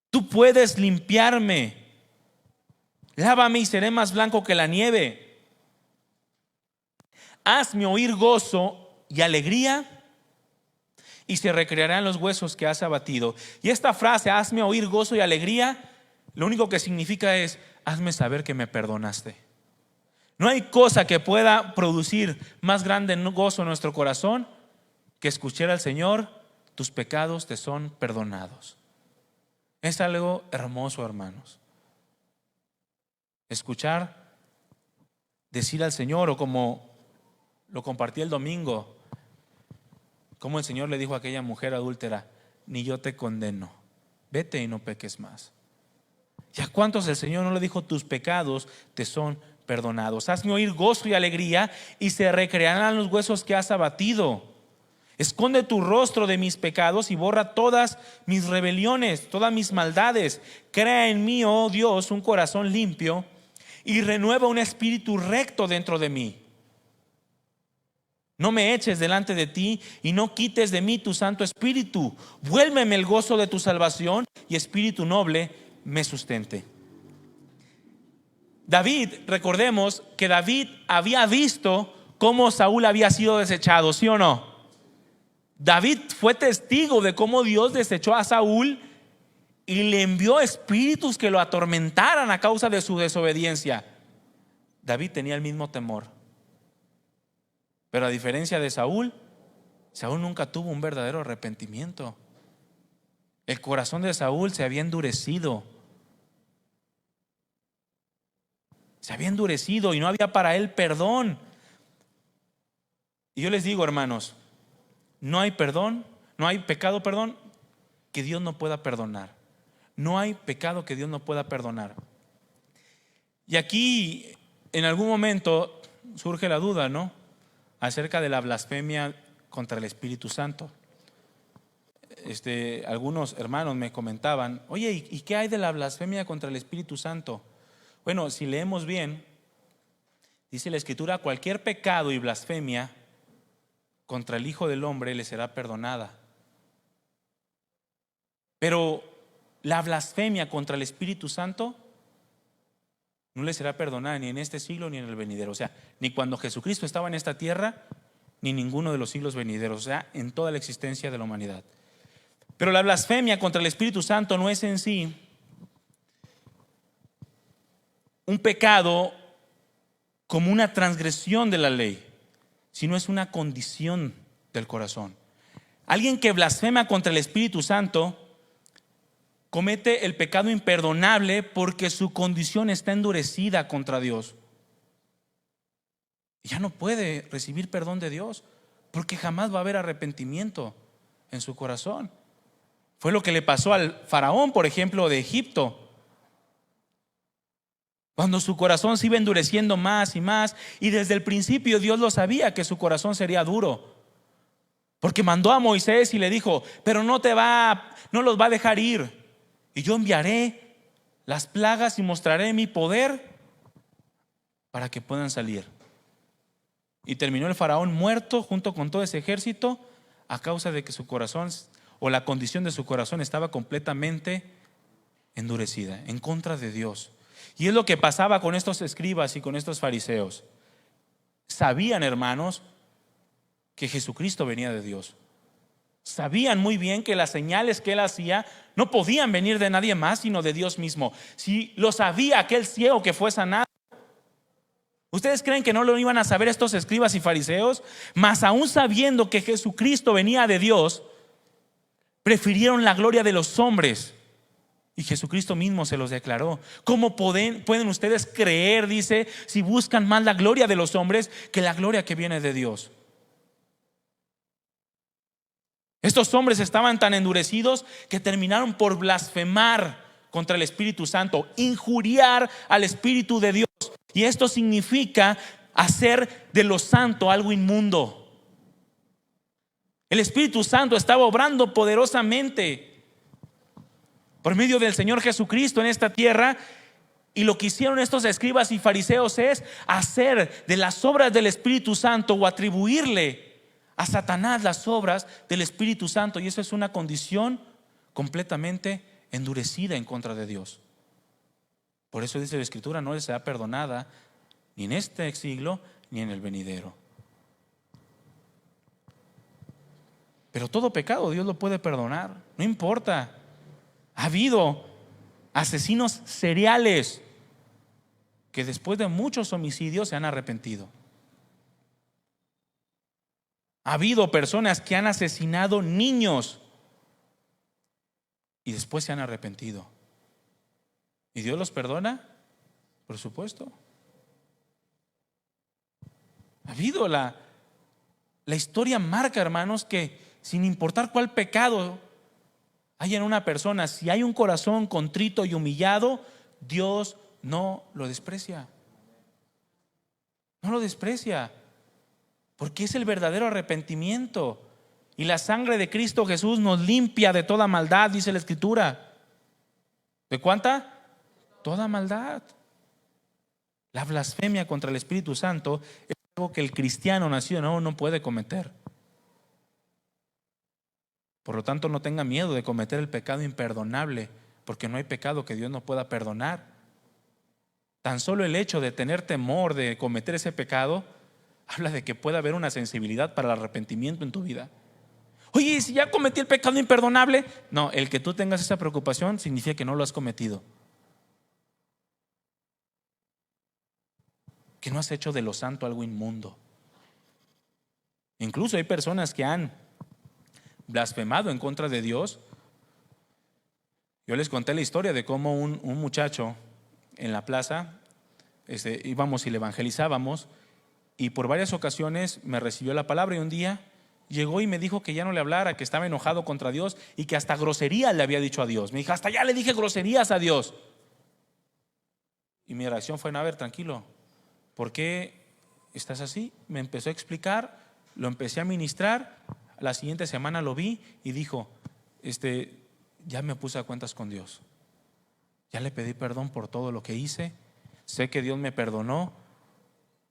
Tú puedes limpiarme. Lávame y seré más blanco que la nieve. Hazme oír gozo y alegría, y se recrearán los huesos que has abatido. Y esta frase, hazme oír gozo y alegría, lo único que significa es: hazme saber que me perdonaste. No hay cosa que pueda producir más grande gozo en nuestro corazón que escuchar al Señor: tus pecados te son perdonados. Es algo hermoso, hermanos. Escuchar, decir al Señor, o como lo compartí el domingo, como el Señor le dijo a aquella mujer adúltera: ni yo te condeno, vete y no peques más. ¿Y a cuántos el Señor no le dijo: tus pecados te son perdonados? Hazme oír gozo y alegría, y se recrearán los huesos que has abatido. Esconde tu rostro de mis pecados y borra todas mis rebeliones, todas mis maldades. Crea en mí, oh Dios, un corazón limpio, y renueva un espíritu recto dentro de mí. No me eches delante de ti y no quites de mí tu Santo Espíritu. Vuélveme el gozo de tu salvación, y espíritu noble me sustente. David, recordemos que David había visto cómo Saúl había sido desechado, ¿sí o no? David fue testigo de cómo Dios desechó a Saúl y le envió espíritus que lo atormentaran a causa de su desobediencia. David tenía el mismo temor, pero a diferencia de Saúl, Saúl nunca tuvo un verdadero arrepentimiento. El corazón de Saúl se había endurecido. Se había endurecido y no había para él perdón. Y yo les digo, hermanos, no hay perdón, no hay pecado, perdón, que Dios no pueda perdonar. No hay pecado que Dios no pueda perdonar. Y aquí en algún momento surge la duda, ¿no?, acerca de la blasfemia contra el Espíritu Santo. Algunos hermanos me comentaban, oye, ¿y qué hay de la blasfemia contra el Espíritu Santo? Bueno, si leemos bien, dice la Escritura, cualquier pecado y blasfemia contra el Hijo del Hombre le será perdonada. Pero la blasfemia contra el Espíritu Santo no le será perdonada ni en este siglo ni en el venidero. O sea, ni cuando Jesucristo estaba en esta tierra, ni ninguno de los siglos venideros. O sea, en toda la existencia de la humanidad. Pero la blasfemia contra el Espíritu Santo no es en sí un pecado como una transgresión de la ley, sino es una condición del corazón. Alguien que blasfema contra el Espíritu Santo comete el pecado imperdonable porque su condición está endurecida contra Dios. Y ya no puede recibir perdón de Dios porque jamás va a haber arrepentimiento en su corazón. Fue lo que le pasó al faraón, por ejemplo, de Egipto. Cuando su corazón se iba endureciendo más y más, y desde el principio Dios lo sabía que su corazón sería duro, porque mandó a Moisés y le dijo, pero no los va a dejar ir, y yo enviaré las plagas y mostraré mi poder para que puedan salir. Y terminó el faraón muerto junto con todo ese ejército a causa de que su corazón o la condición de su corazón estaba completamente endurecida en contra de Dios. Y es lo que pasaba con estos escribas y con estos fariseos. Sabían, hermanos, que Jesucristo venía de Dios. Sabían muy bien que las señales que él hacía no podían venir de nadie más sino de Dios mismo. Si lo sabía aquel ciego que fue sanado, ¿ustedes creen que no lo iban a saber estos escribas y fariseos? Mas aún sabiendo que Jesucristo venía de Dios, prefirieron la gloria de los hombres. Y Jesucristo mismo se los declaró. ¿Cómo pueden ustedes creer, dice, si buscan más la gloria de los hombres que la gloria que viene de Dios? Estos hombres estaban tan endurecidos que terminaron por blasfemar contra el Espíritu Santo, injuriar al Espíritu de Dios. Y esto significa hacer de lo santo algo inmundo. El Espíritu Santo estaba obrando poderosamente por medio del Señor Jesucristo en esta tierra, y lo que hicieron estos escribas y fariseos es hacer de las obras del Espíritu Santo o atribuirle a Satanás las obras del Espíritu Santo, y eso es una condición completamente endurecida en contra de Dios. Por eso dice la Escritura, no les será perdonada ni en este siglo ni en el venidero. Pero todo pecado Dios lo puede perdonar, no importa. Ha habido asesinos seriales que después de muchos homicidios se han arrepentido. Ha habido personas que han asesinado niños y después se han arrepentido. ¿Y Dios los perdona? Por supuesto. Ha habido la historia marca, hermanos, que sin importar cuál pecado hay en una persona, si hay un corazón contrito y humillado, Dios no lo desprecia. No lo desprecia, porque es el verdadero arrepentimiento. Y la sangre de Cristo Jesús nos limpia de toda maldad, dice la Escritura. ¿De cuánta? Toda maldad. La blasfemia contra el Espíritu Santo es algo que el cristiano nacido de nuevo no puede cometer. Por lo tanto, no tenga miedo de cometer el pecado imperdonable, porque no hay pecado que Dios no pueda perdonar. Tan solo el hecho de tener temor de cometer ese pecado habla de que puede haber una sensibilidad para el arrepentimiento en tu vida. Oye, si ya cometí el pecado imperdonable, no, el que tú tengas esa preocupación significa que no lo has cometido, que no has hecho de lo santo algo inmundo. Incluso hay personas que han blasfemado en contra de Dios. Yo les conté la historia de cómo un muchacho en la plaza íbamos y le evangelizábamos, y por varias ocasiones me recibió la palabra, y un día llegó y me dijo que ya no le hablara, que estaba enojado contra Dios y que hasta groserías le había dicho a Dios. Me dijo, hasta ya le dije groserías a Dios. Y mi reacción fue, no, a ver, tranquilo, ¿por qué estás así? Me empezó a explicar, lo empecé a ministrar. La siguiente semana lo vi y dijo, ya me puse a cuentas con Dios, ya le pedí perdón por todo lo que hice, sé que Dios me perdonó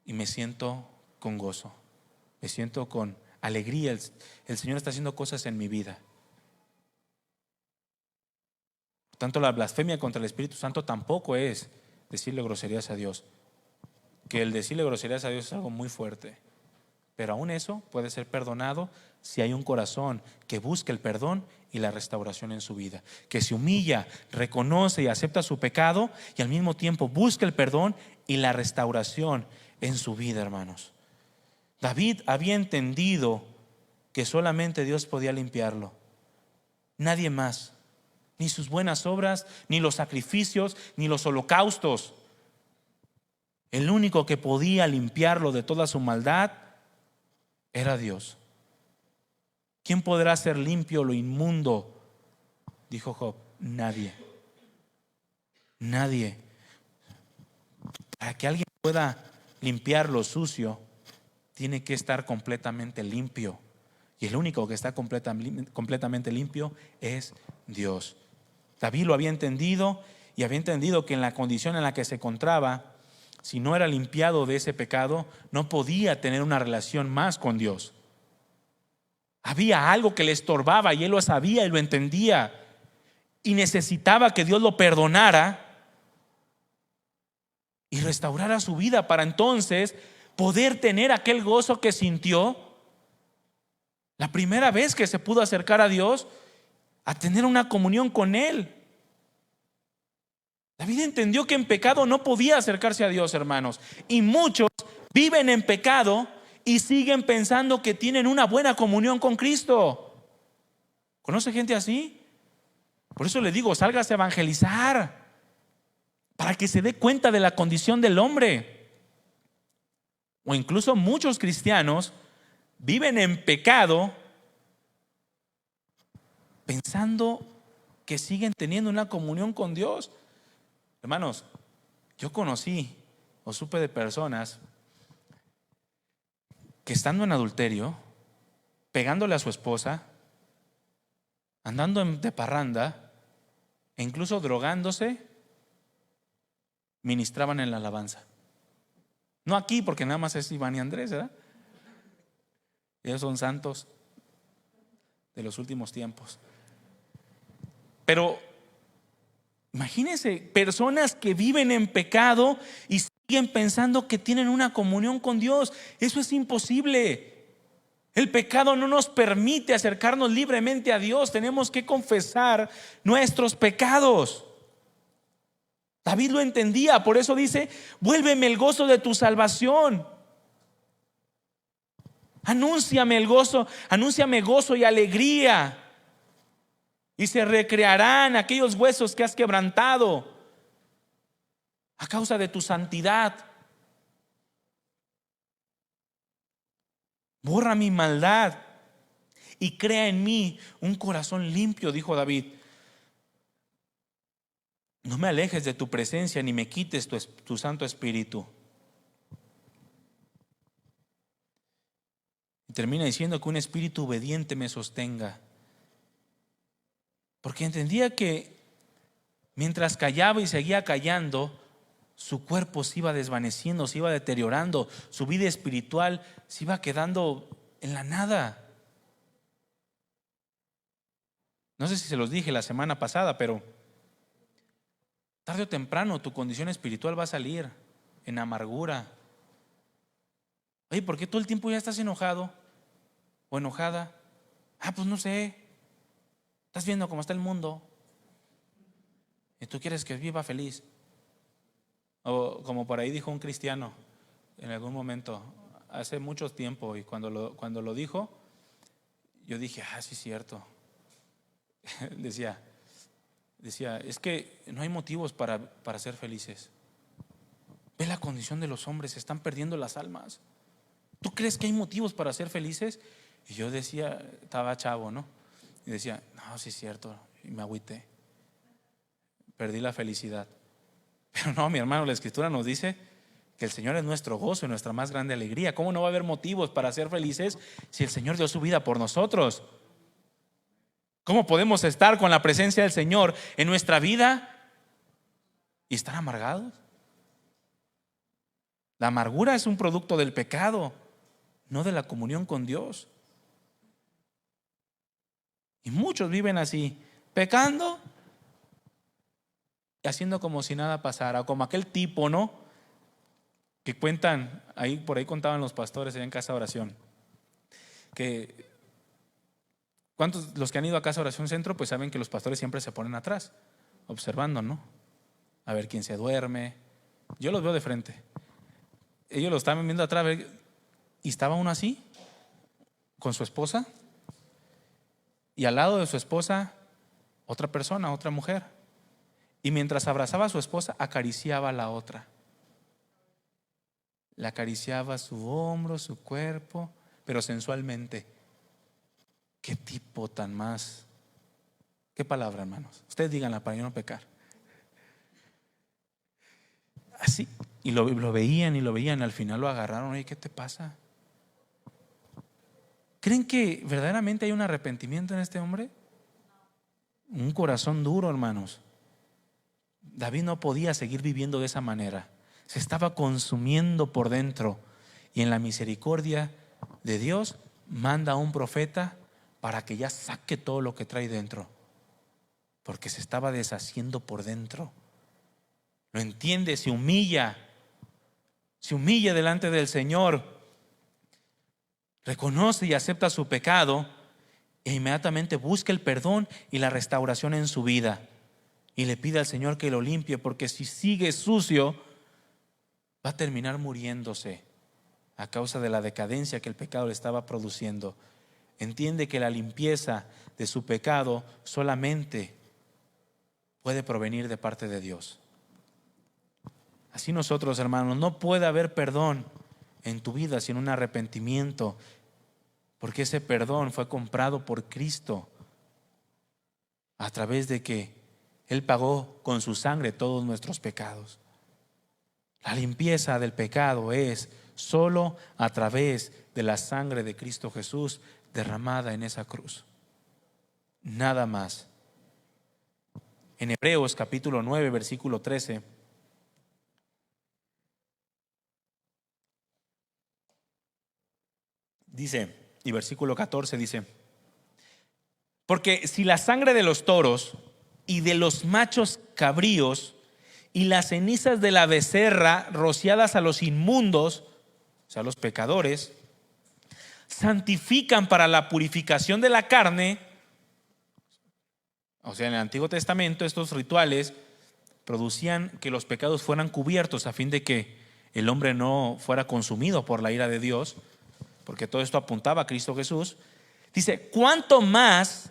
y me siento con gozo, me siento con alegría. El Señor está haciendo cosas en mi vida. Por tanto, la blasfemia contra el Espíritu Santo tampoco es decirle groserías a Dios, que el decirle groserías a Dios es algo muy fuerte, pero aún eso puede ser perdonado si hay un corazón que busca el perdón y la restauración en su vida, que se humilla, reconoce y acepta su pecado y al mismo tiempo busca el perdón y la restauración en su vida, hermanos. David había entendido que solamente Dios podía limpiarlo, nadie más, ni sus buenas obras, ni los sacrificios, ni los holocaustos. El único que podía limpiarlo de toda su maldad era Dios. ¿Quién podrá hacer limpio lo inmundo?, dijo Job. Nadie. Nadie. Para que alguien pueda limpiar lo sucio, tiene que estar completamente limpio. Y el único que está completamente limpio es Dios. David lo había entendido, y había entendido que en la condición en la que se encontraba, si no era limpiado de ese pecado, no podía tener una relación más con Dios. Había algo que le estorbaba y él lo sabía y lo entendía, y necesitaba que Dios lo perdonara y restaurara su vida para entonces poder tener aquel gozo que sintió la primera vez que se pudo acercar a Dios, a tener una comunión con Él. David entendió que en pecado no podía acercarse a Dios, hermanos, y muchos viven en pecado y siguen pensando que tienen una buena comunión con Cristo. ¿Conoce gente así? Por eso le digo, sálgase a evangelizar, para que se dé cuenta de la condición del hombre. O incluso muchos cristianos viven en pecado pensando que siguen teniendo una comunión con Dios. Hermanos, yo conocí o supe de personas que estando en adulterio, pegándole a su esposa, andando de parranda e incluso drogándose, ministraban en la alabanza. No aquí, porque nada más es Iván y Andrés, ¿verdad? Ellos son santos de los últimos tiempos. Pero imagínense, personas que viven en pecado y siguen pensando que tienen una comunión con Dios. Eso es imposible. El pecado no nos permite acercarnos libremente a Dios. Tenemos que confesar nuestros pecados. David lo entendía, por eso dice: vuélveme el gozo de tu salvación. Anúnciame el gozo, anúnciame gozo y alegría, y se recrearán aquellos huesos que has quebrantado a causa de tu santidad. Borra mi maldad y crea en mí un corazón limpio, dijo David. No me alejes de tu presencia ni me quites tu Santo Espíritu. Y termina diciendo que un espíritu obediente me sostenga. Porque entendía que mientras callaba y seguía callando, su cuerpo se iba desvaneciendo, se iba deteriorando, su vida espiritual se iba quedando en la nada. No sé si se los dije la semana pasada, pero tarde o temprano tu condición espiritual va a salir en amargura. Oye, ¿por qué todo el tiempo ya estás enojado o enojada? Pues no sé, estás viendo cómo está el mundo y tú quieres que viva feliz. O como por ahí dijo un cristiano en algún momento, hace mucho tiempo, y cuando lo dijo, yo dije, sí es cierto. decía, es que no hay motivos para ser felices. Ve la condición de los hombres, se están perdiendo las almas. ¿Tú crees que hay motivos para ser felices? Y yo decía, estaba chavo, ¿no? Y decía, no, sí es cierto. Y me agüité. Perdí la felicidad. Pero no, mi hermano, la Escritura nos dice que el Señor es nuestro gozo y nuestra más grande alegría. ¿Cómo no va a haber motivos para ser felices si el Señor dio su vida por nosotros? ¿Cómo podemos estar con la presencia del Señor en nuestra vida y estar amargados? La amargura es un producto del pecado, no de la comunión con Dios. Y muchos viven así, pecando y haciendo como si nada pasara, como aquel tipo, ¿no? Que cuentan, ahí por ahí contaban los pastores allá en Casa de Oración, que ¿cuántos los que han ido a Casa de Oración Centro pues saben que los pastores siempre se ponen atrás, observando, ¿no? A ver quién se duerme. Yo los veo de frente. Ellos lo estaban viendo atrás y estaba uno así, con su esposa, y al lado de su esposa otra persona, otra mujer. Y mientras abrazaba a su esposa, acariciaba a la otra. Le acariciaba su hombro, su cuerpo, pero sensualmente. ¿Qué tipo tan más? ¿Qué palabra, hermanos? Ustedes díganla para yo no pecar. Así, y lo veían y lo veían, al final lo agarraron. Oye, ¿qué te pasa? ¿Creen que verdaderamente hay un arrepentimiento en este hombre? Un corazón duro, hermanos. David no podía seguir viviendo de esa manera. Se estaba consumiendo por dentro. Y en la misericordia de Dios manda a un profeta para que ya saque todo lo que trae dentro, porque se estaba deshaciendo por dentro. Lo entiende, se humilla delante del Señor, reconoce y acepta su pecado e inmediatamente busca el perdón y la restauración en su vida y le pide al Señor que lo limpie, porque si sigue sucio va a terminar muriéndose a causa de la decadencia que el pecado le estaba produciendo. Entiende que la limpieza de su pecado solamente puede provenir de parte de Dios. Así nosotros, hermanos, no puede haber perdón en tu vida sin un arrepentimiento, porque ese perdón fue comprado por Cristo a través de que Él pagó con su sangre todos nuestros pecados. La limpieza del pecado es solo a través de la sangre de Cristo Jesús derramada en esa cruz. Nada más. En Hebreos capítulo 9, versículo 13, dice, y versículo 14 dice: porque si la sangre de los toros y de los machos cabríos y las cenizas de la becerra rociadas a los inmundos, o sea, los pecadores, santifican para la purificación de la carne, o sea, en el Antiguo Testamento estos rituales producían que los pecados fueran cubiertos a fin de que el hombre no fuera consumido por la ira de Dios, porque todo esto apuntaba a Cristo Jesús. Dice, ¿cuánto más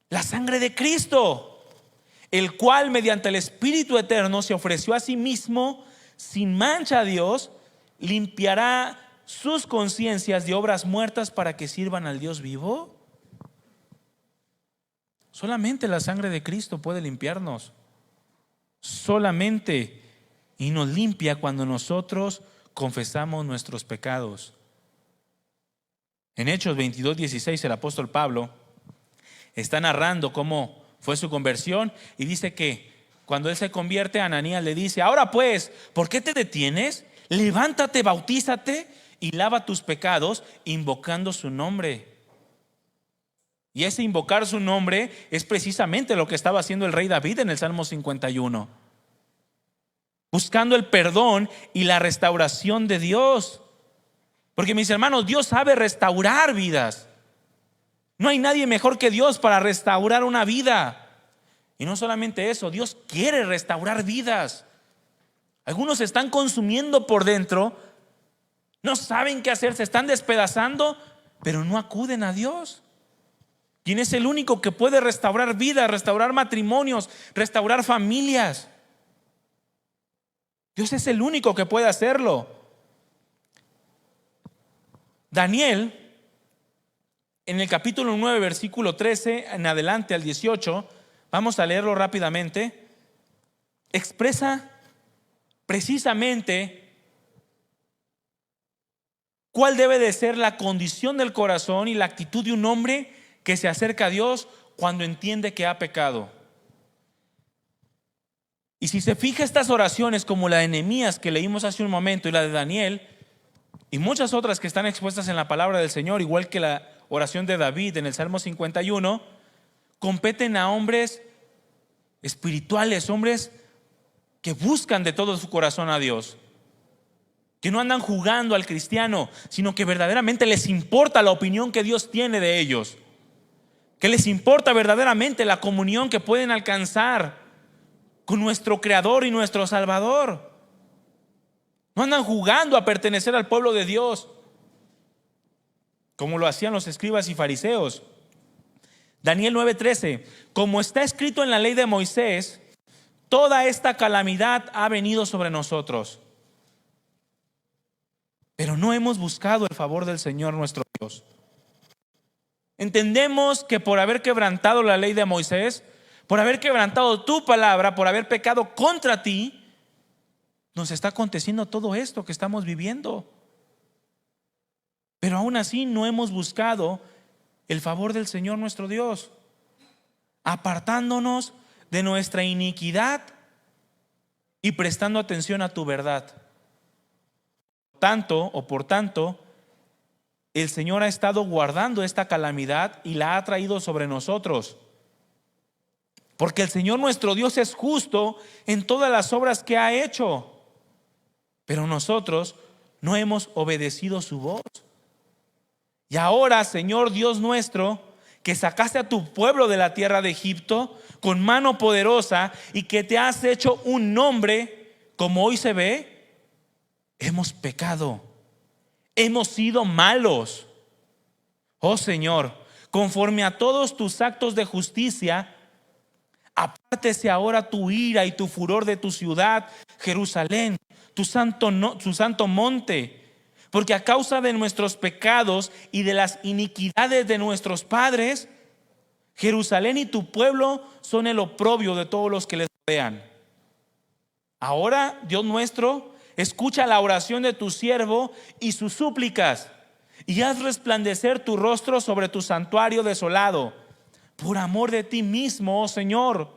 la sangre de Cristo, el cual mediante el Espíritu Eterno se ofreció a sí mismo sin mancha a Dios, limpiará sus conciencias de obras muertas para que sirvan al Dios vivo? Solamente la sangre de Cristo puede limpiarnos. Solamente. Y nos limpia cuando nosotros confesamos nuestros pecados. En Hechos 22:16 el apóstol Pablo está narrando cómo fue su conversión y dice que cuando él se convierte, Ananías le dice: ahora pues, ¿por qué te detienes? Levántate, bautízate y lava tus pecados invocando su nombre. Y ese invocar su nombre es precisamente lo que estaba haciendo el rey David en el Salmo 51, buscando el perdón y la restauración de Dios. Porque, mis hermanos, Dios sabe restaurar vidas. No hay nadie mejor que Dios para restaurar una vida. Y no solamente eso, Dios quiere restaurar vidas. Algunos se están consumiendo por dentro, no saben qué hacer, se están despedazando, pero no acuden a Dios. ¿Quién es el único que puede restaurar vidas, restaurar matrimonios, restaurar familias? Dios es el único que puede hacerlo. Daniel, en el capítulo 9, versículo 13 en adelante al 18, vamos a leerlo rápidamente, expresa precisamente cuál debe de ser la condición del corazón y la actitud de un hombre que se acerca a Dios cuando entiende que ha pecado. Y si se fija, estas oraciones como la de Nehemías que leímos hace un momento y la de Daniel y muchas otras que están expuestas en la palabra del Señor, igual que la oración de David en el Salmo 51, competen a hombres espirituales, hombres que buscan de todo su corazón a Dios, que no andan jugando al cristiano, sino que verdaderamente les importa la opinión que Dios tiene de ellos, que les importa verdaderamente la comunión que pueden alcanzar con nuestro Creador y nuestro Salvador. No andan jugando a pertenecer al pueblo de Dios, como lo hacían los escribas y fariseos. Daniel 9:13, como está escrito en la ley de Moisés, toda esta calamidad ha venido sobre nosotros, pero no hemos buscado el favor del Señor nuestro Dios. Entendemos que por haber quebrantado la ley de Moisés, por haber quebrantado tu palabra, por haber pecado contra ti, nos está aconteciendo todo esto que estamos viviendo. Pero aún así no hemos buscado el favor del Señor nuestro Dios, apartándonos de nuestra iniquidad y prestando atención a tu verdad. Por tanto, el Señor ha estado guardando esta calamidad y la ha traído sobre nosotros. Porque el Señor nuestro Dios es justo en todas las obras que ha hecho, pero nosotros no hemos obedecido su voz. Y ahora, Señor Dios nuestro, que sacaste a tu pueblo de la tierra de Egipto con mano poderosa y que te has hecho un nombre, como hoy se ve, hemos pecado, hemos sido malos. Oh Señor, conforme a todos tus actos de justicia, apártese ahora tu ira y tu furor de tu ciudad, Jerusalén, tu santo monte, porque a causa de nuestros pecados y de las iniquidades de nuestros padres, Jerusalén y tu pueblo son el oprobio de todos los que les rodean. Ahora, Dios nuestro, escucha la oración de tu siervo y sus súplicas, y haz resplandecer tu rostro sobre tu santuario desolado, por amor de ti mismo, oh Señor.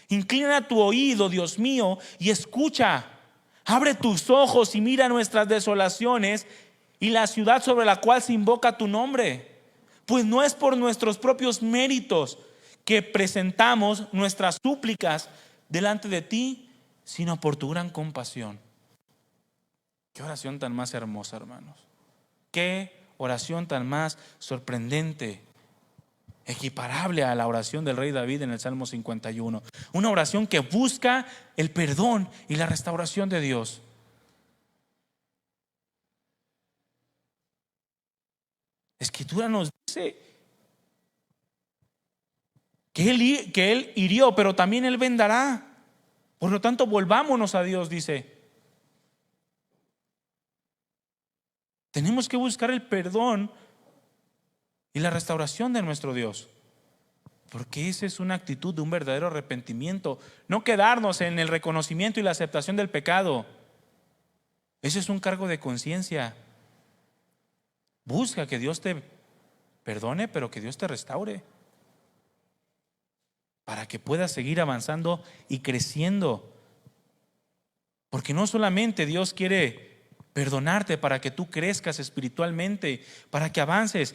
Inclina tu oído, Dios mío, y escucha. Abre tus ojos y mira nuestras desolaciones y la ciudad sobre la cual se invoca tu nombre. Pues no es por nuestros propios méritos que presentamos nuestras súplicas delante de ti, sino por tu gran compasión. Qué oración tan más hermosa, hermanos. Qué oración tan más sorprendente, equiparable a la oración del rey David en el Salmo 51. Una oración que busca el perdón y la restauración de Dios. La Escritura nos dice que él hirió, pero también Él vendará. Por lo tanto, volvámonos a Dios, dice. Tenemos que buscar el perdón y la restauración de nuestro Dios, porque esa es una actitud de un verdadero arrepentimiento. No quedarnos en el reconocimiento y la aceptación del pecado. Ese es un cargo de conciencia. Busca que Dios te perdone, pero que Dios te restaure, para que puedas seguir avanzando y creciendo. Porque no solamente Dios quiere perdonarte para que tú crezcas espiritualmente, para que avances,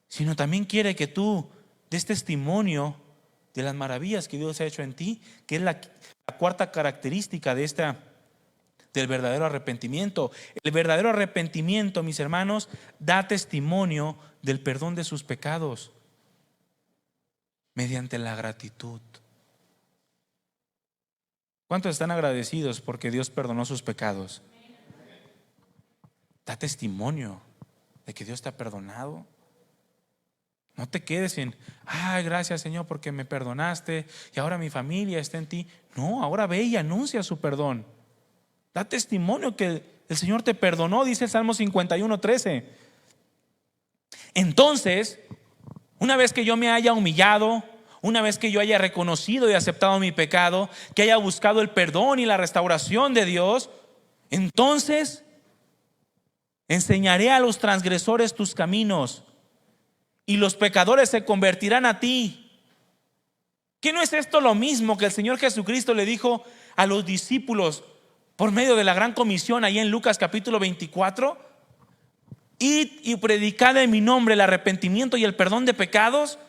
sino también quiere que tú des testimonio de las maravillas que Dios ha hecho en ti, que es la cuarta característica del verdadero arrepentimiento. El verdadero arrepentimiento, mis hermanos, da testimonio del perdón de sus pecados mediante la gratitud. ¿Cuántos están agradecidos porque Dios perdonó sus pecados? Da testimonio de que Dios te ha perdonado. No te quedes en, ay, gracias Señor porque me perdonaste y ahora mi familia está en ti. No, ahora ve y anuncia su perdón. Da testimonio que el Señor te perdonó, dice el Salmo 51:13. Entonces, una vez que yo me haya humillado, una vez que yo haya reconocido y aceptado mi pecado, que haya buscado el perdón y la restauración de Dios, entonces enseñaré a los transgresores tus caminos y los pecadores se convertirán a ti. ¿Qué no es esto lo mismo que el Señor Jesucristo le dijo a los discípulos por medio de la gran comisión ahí en Lucas capítulo 24? Id y predicad en mi nombre el arrepentimiento y el perdón de pecados.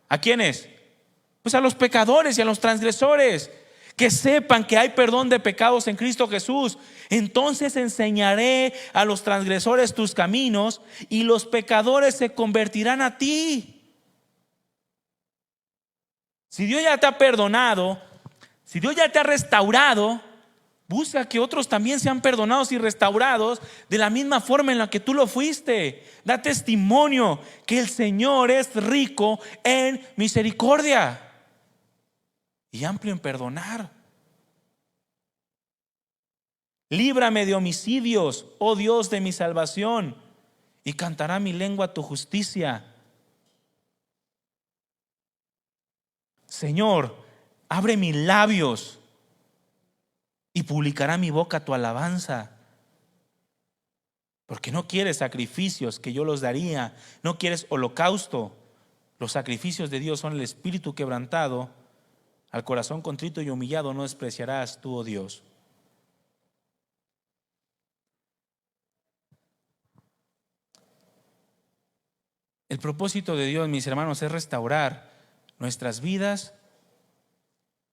¿A quiénes? Pues a los pecadores y a los transgresores. Que sepan que hay perdón de pecados en Cristo Jesús. Entonces enseñaré a los transgresores tus caminos y los pecadores se convertirán a ti. Si Dios ya te ha perdonado, si Dios ya te ha restaurado, busca que otros también sean perdonados y restaurados de la misma forma en la que tú lo fuiste. Da testimonio que el Señor es rico en misericordia y amplio en perdonar. Líbrame de homicidios, oh Dios de mi salvación, y cantará mi lengua tu justicia. Señor, abre mis labios y publicará mi boca tu alabanza. Porque no quieres sacrificios que yo los daría, no quieres holocausto. Los sacrificios de Dios son el espíritu quebrantado. Al corazón contrito y humillado no despreciarás tú, oh Dios. El propósito de Dios, mis hermanos, es restaurar nuestras vidas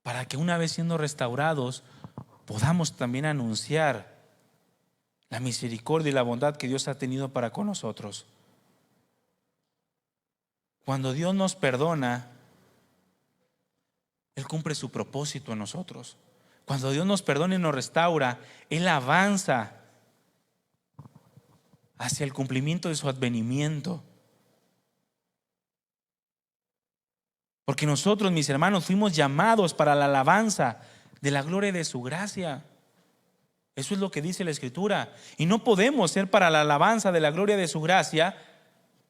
para que una vez siendo restaurados podamos también anunciar la misericordia y la bondad que Dios ha tenido para con nosotros. Cuando Dios nos perdona, Él cumple su propósito en nosotros. Cuando Dios nos perdona y nos restaura, Él avanza hacia el cumplimiento de su advenimiento. Porque nosotros, mis hermanos, fuimos llamados para la alabanza de la gloria de su gracia. Eso es lo que dice la Escritura. Y no podemos ser para la alabanza de la gloria de su gracia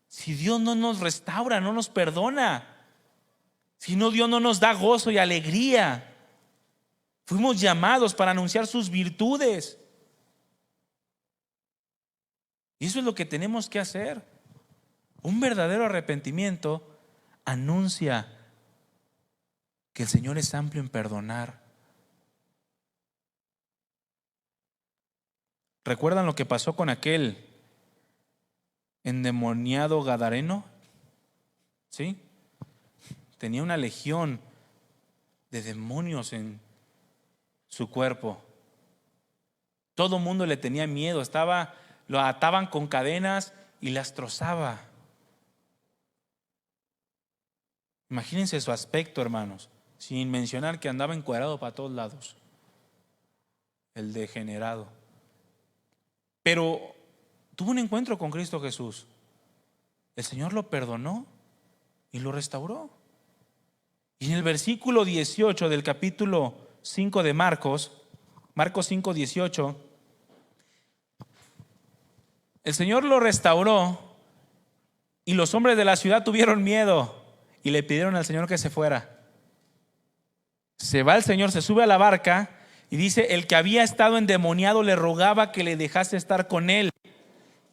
si Dios no nos restaura, no nos perdona. Si no, Dios no nos da gozo y alegría. Fuimos llamados para anunciar sus virtudes. Y eso es lo que tenemos que hacer. Un verdadero arrepentimiento anuncia que el Señor es amplio en perdonar. ¿Recuerdan lo que pasó con aquel endemoniado gadareno? ¿Sí? Tenía una legión de demonios en su cuerpo. Todo el mundo le tenía miedo. Lo ataban con cadenas y las trozaba. Imagínense su aspecto, hermanos, sin mencionar que andaba encuerado para todos lados. El degenerado. Pero tuvo un encuentro con Cristo Jesús. El Señor lo perdonó y lo restauró. Y en el versículo 18 del capítulo 5 de Marcos 5:18, el Señor lo restauró y los hombres de la ciudad tuvieron miedo y le pidieron al Señor que se fuera. Se va el Señor, se sube a la barca y dice: el que había estado endemoniado le rogaba que le dejase estar con él.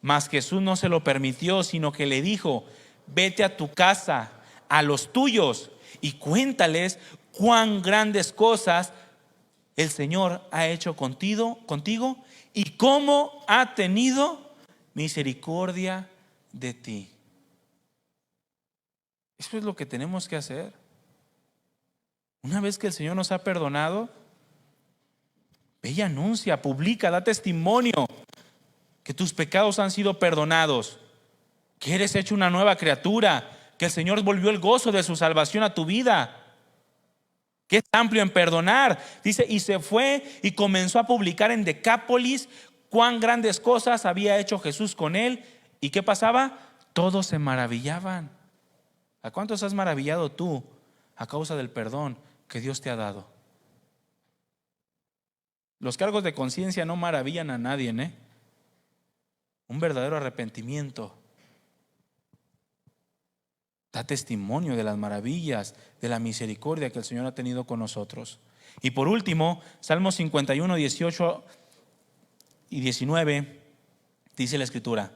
Mas Jesús no se lo permitió, sino que le dijo: vete a tu casa, a los tuyos, y cuéntales cuán grandes cosas el Señor ha hecho contigo y cómo ha tenido misericordia de ti. Eso es lo que tenemos que hacer. Una vez que el Señor nos ha perdonado, ve y anuncia, publica, da testimonio que tus pecados han sido perdonados, que eres hecho una nueva criatura, que el Señor volvió el gozo de su salvación a tu vida, que es amplio en perdonar. Dice: y se fue y comenzó a publicar en Decápolis cuán grandes cosas había hecho Jesús con él. ¿Y qué pasaba? Todos se maravillaban. ¿A cuántos has maravillado tú a causa del perdón que Dios te ha dado? Los cargos de conciencia no maravillan a nadie, ¿eh? Un verdadero arrepentimiento da testimonio de las maravillas, de la misericordia que el Señor ha tenido con nosotros. Y por último, Salmos 51, 18 y 19, dice la Escritura: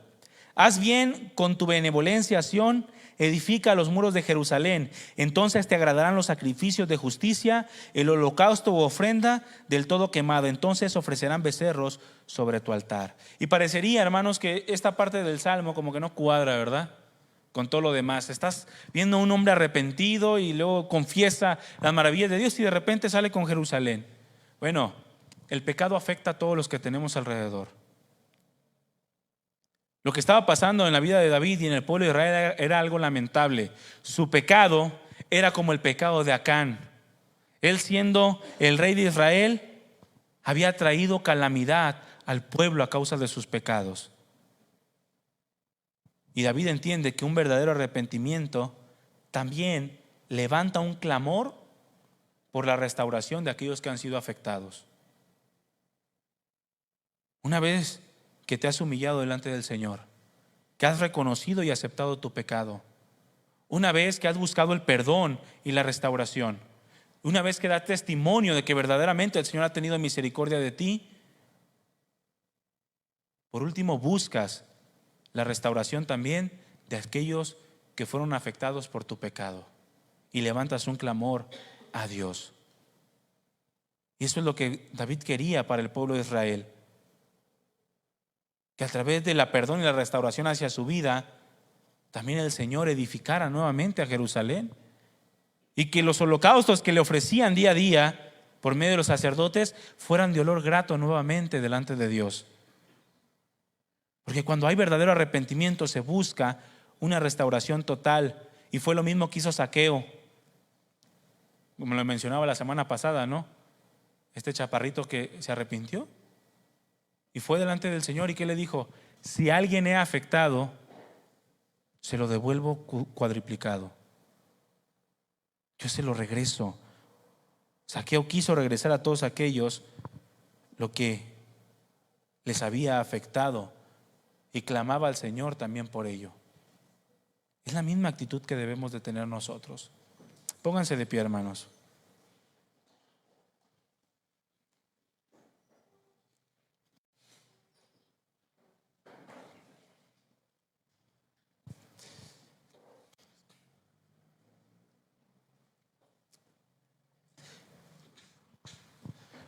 haz bien con tu benevolencia, Sión, edifica los muros de Jerusalén. Entonces te agradarán los sacrificios de justicia, el holocausto u ofrenda del todo quemado. Entonces ofrecerán becerros sobre tu altar. Y parecería, hermanos, que esta parte del Salmo como que no cuadra, ¿verdad?, con todo lo demás. Estás viendo a un hombre arrepentido y luego confiesa las maravillas de Dios y de repente sale con Jerusalén. Bueno, el pecado afecta a todos los que tenemos alrededor. Lo que estaba pasando en la vida de David y en el pueblo de Israel era algo lamentable. Su pecado era como el pecado de Acán. Él, siendo el rey de Israel, había traído calamidad al pueblo a causa de sus pecados. Y David entiende que un verdadero arrepentimiento también levanta un clamor por la restauración de aquellos que han sido afectados. Una vez que te has humillado delante del Señor, que has reconocido y aceptado tu pecado, una vez que has buscado el perdón y la restauración, una vez que das testimonio de que verdaderamente el Señor ha tenido misericordia de ti, por último buscas la restauración también de aquellos que fueron afectados por tu pecado y levantas un clamor a Dios. Y eso es lo que David quería para el pueblo de Israel, que a través de la perdón y la restauración hacia su vida, también el Señor edificara nuevamente a Jerusalén, y que los holocaustos que le ofrecían día a día por medio de los sacerdotes fueran de olor grato nuevamente delante de Dios. Porque cuando hay verdadero arrepentimiento se busca una restauración total, y fue lo mismo que hizo Zaqueo, como lo mencionaba la semana pasada, ¿no? Este chaparrito que se arrepintió y fue delante del Señor, y ¿qué le dijo? Si alguien he afectado, se lo devuelvo cuadriplicado, yo se lo regreso. Zaqueo quiso regresar a todos aquellos lo que les había afectado y clamaba al Señor también por ello. Es la misma actitud que debemos de tener nosotros. Pónganse de pie, hermanos.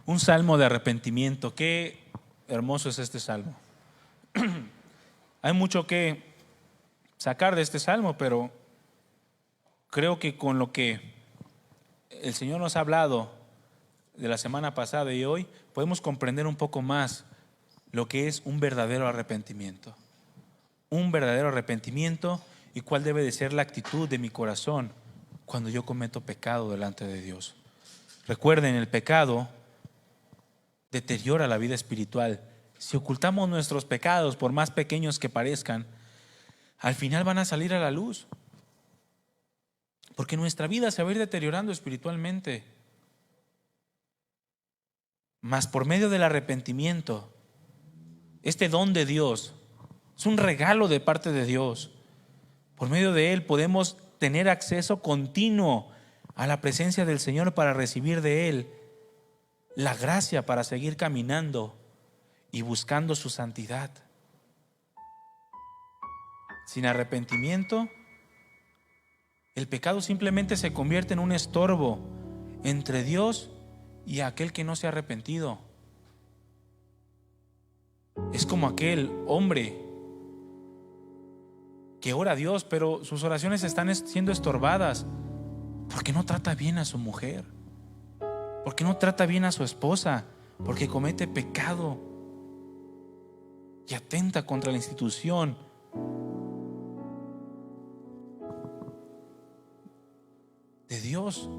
Un salmo de arrepentimiento. Qué hermoso es este salmo. Hay mucho que sacar de este salmo, pero creo que con lo que el Señor nos ha hablado de la semana pasada y hoy, podemos comprender un poco más lo que es un verdadero arrepentimiento. Un verdadero arrepentimiento, y cuál debe de ser la actitud de mi corazón cuando yo cometo pecado delante de Dios. Recuerden, el pecado deteriora la vida espiritual. Si ocultamos nuestros pecados, por más pequeños que parezcan, al final van a salir a la luz, porque nuestra vida se va a ir deteriorando espiritualmente. Mas por medio del arrepentimiento, este don de Dios es un regalo de parte de Dios. Por medio de él podemos tener acceso continuo a la presencia del Señor para recibir de él la gracia para seguir caminando y buscando su santidad. Sin arrepentimiento, el pecado simplemente se convierte en un estorbo entre Dios y aquel que no se ha arrepentido. Es como aquel hombre que ora a Dios, pero sus oraciones están siendo estorbadas porque no trata bien a su mujer, porque no trata bien a su esposa, porque comete pecado y atenta contra la institución de Dios,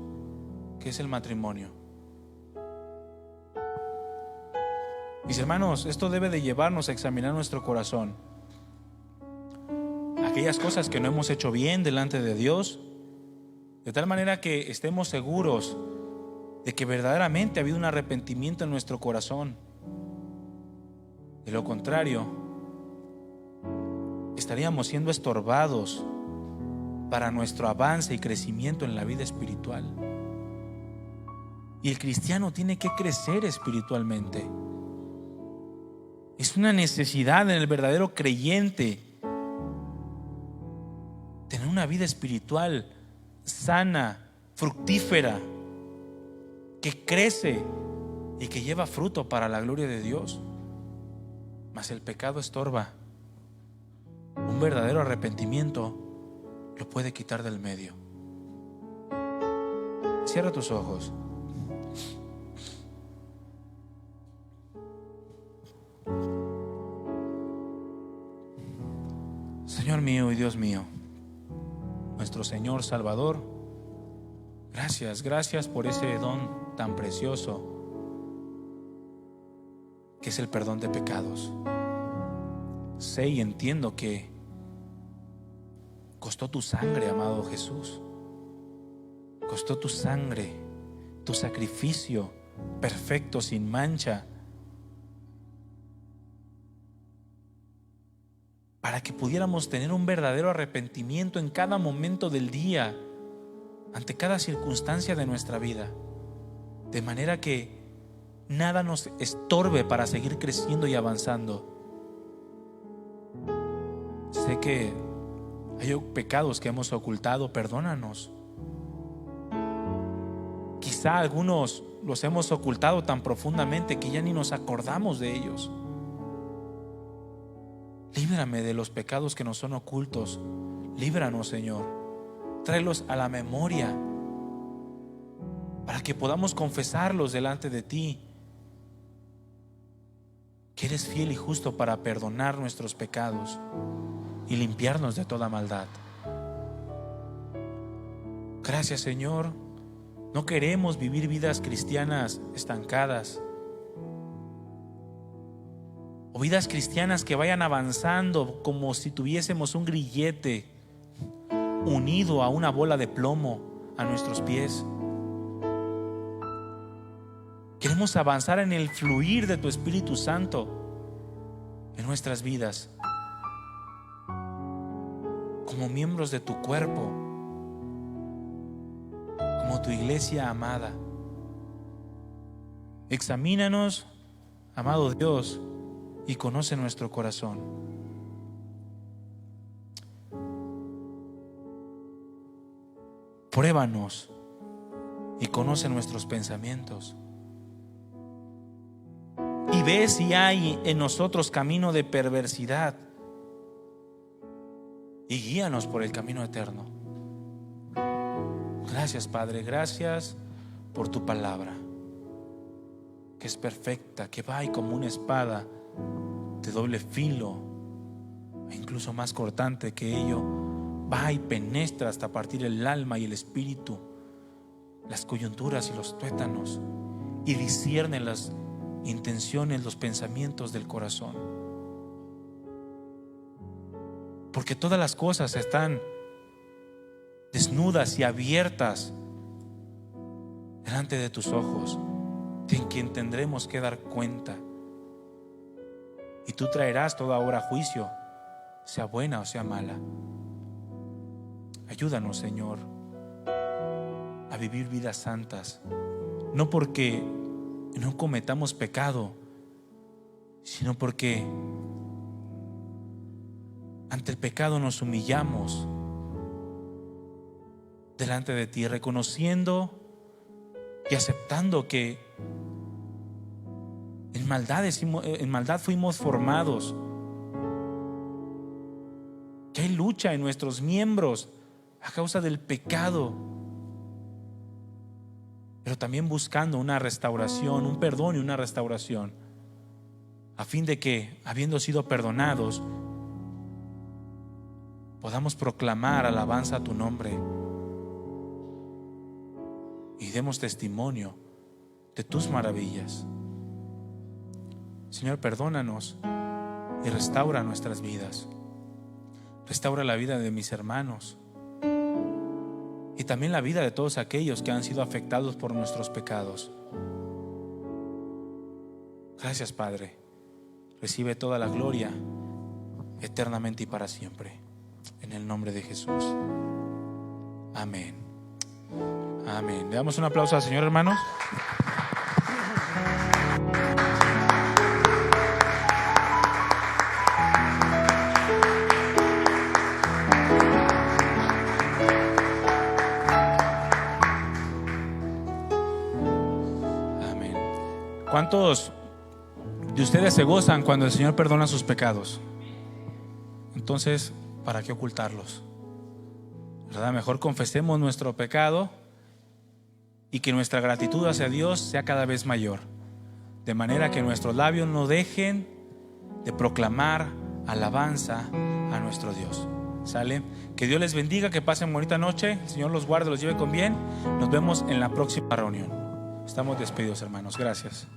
que es el matrimonio. Mis hermanos, esto debe de llevarnos a examinar nuestro corazón. Aquellas cosas que no hemos hecho bien delante de Dios, de tal manera que estemos seguros de que verdaderamente ha habido un arrepentimiento en nuestro corazón. De lo contrario, estaríamos siendo estorbados para nuestro avance y crecimiento en la vida espiritual. Y el cristiano tiene que crecer espiritualmente. Es una necesidad en el verdadero creyente tener una vida espiritual sana, fructífera, que crece y que lleva fruto para la gloria de Dios. Mas el pecado estorba. Un verdadero arrepentimiento lo puede quitar del medio. Cierra tus ojos. Señor mío y Dios mío, nuestro Señor Salvador, gracias por ese don tan precioso que es el perdón de pecados. Sé y entiendo que costó tu sangre, amado Jesús. Costó tu sangre, tu sacrificio perfecto, sin mancha, para que pudiéramos tener un verdadero arrepentimiento en cada momento del día, ante cada circunstancia de nuestra vida, de manera que nada nos estorbe para seguir creciendo y avanzando. Sé que hay pecados que hemos ocultado, perdónanos. Quizá algunos los hemos ocultado tan profundamente que ya ni nos acordamos de ellos. Líbrame de los pecados que nos son ocultos. Líbranos, Señor. Tráelos a la memoria para que podamos confesarlos delante de ti, que eres fiel y justo para perdonar nuestros pecados y limpiarnos de toda maldad. Gracias, Señor. No queremos vivir vidas cristianas estancadas, o vidas cristianas que vayan avanzando como si tuviésemos un grillete unido a una bola de plomo a nuestros pies. Queremos avanzar en el fluir de tu Espíritu Santo en nuestras vidas, como miembros de tu cuerpo, como tu iglesia amada. Examínanos, amado Dios, y conoce nuestro corazón. Pruébanos y conoce nuestros pensamientos, y ve si hay en nosotros camino de perversidad, y guíanos por el camino eterno. Gracias, Padre, gracias por tu palabra, que es perfecta, que va y como una espada de doble filo, e incluso más cortante que ello, va y penetra hasta partir el alma y el espíritu, las coyunturas y los tuétanos, y discierne las intenciones, los pensamientos del corazón. Porque todas las cosas están desnudas y abiertas delante de tus ojos, en quien tendremos que dar cuenta. Y tú traerás toda obra a juicio, sea buena o sea mala. Ayúdanos, Señor, a vivir vidas santas, no porque no cometamos pecado, sino porque ante el pecado nos humillamos delante de ti, reconociendo y aceptando que en maldad fuimos formados, que hay lucha en nuestros miembros a causa del pecado, pero también buscando una restauración, un perdón y una restauración, a fin de que, habiendo sido perdonados, podamos proclamar alabanza a tu nombre y demos testimonio de tus maravillas. Señor, perdónanos y restaura nuestras vidas. Restaura la vida de mis hermanos. y también la vida de todos aquellos que han sido afectados por nuestros pecados. Gracias, Padre. Recibe toda la gloria eternamente y para siempre. En el nombre de Jesús. Amén. Amén. Le damos un aplauso al Señor, hermanos. Amén. ¿Cuántos de ustedes se gozan cuando el Señor perdona sus pecados? Entonces, ¿para qué ocultarlos? ¿Verdad? Mejor confesemos nuestro pecado y que nuestra gratitud hacia Dios sea cada vez mayor, de manera que nuestros labios no dejen de proclamar alabanza a nuestro Dios. ¿Sale? Que Dios les bendiga, que pasen bonita noche, el Señor los guarde, los lleve con bien. Nos vemos en la próxima reunión. Estamos despedidos, hermanos. Gracias.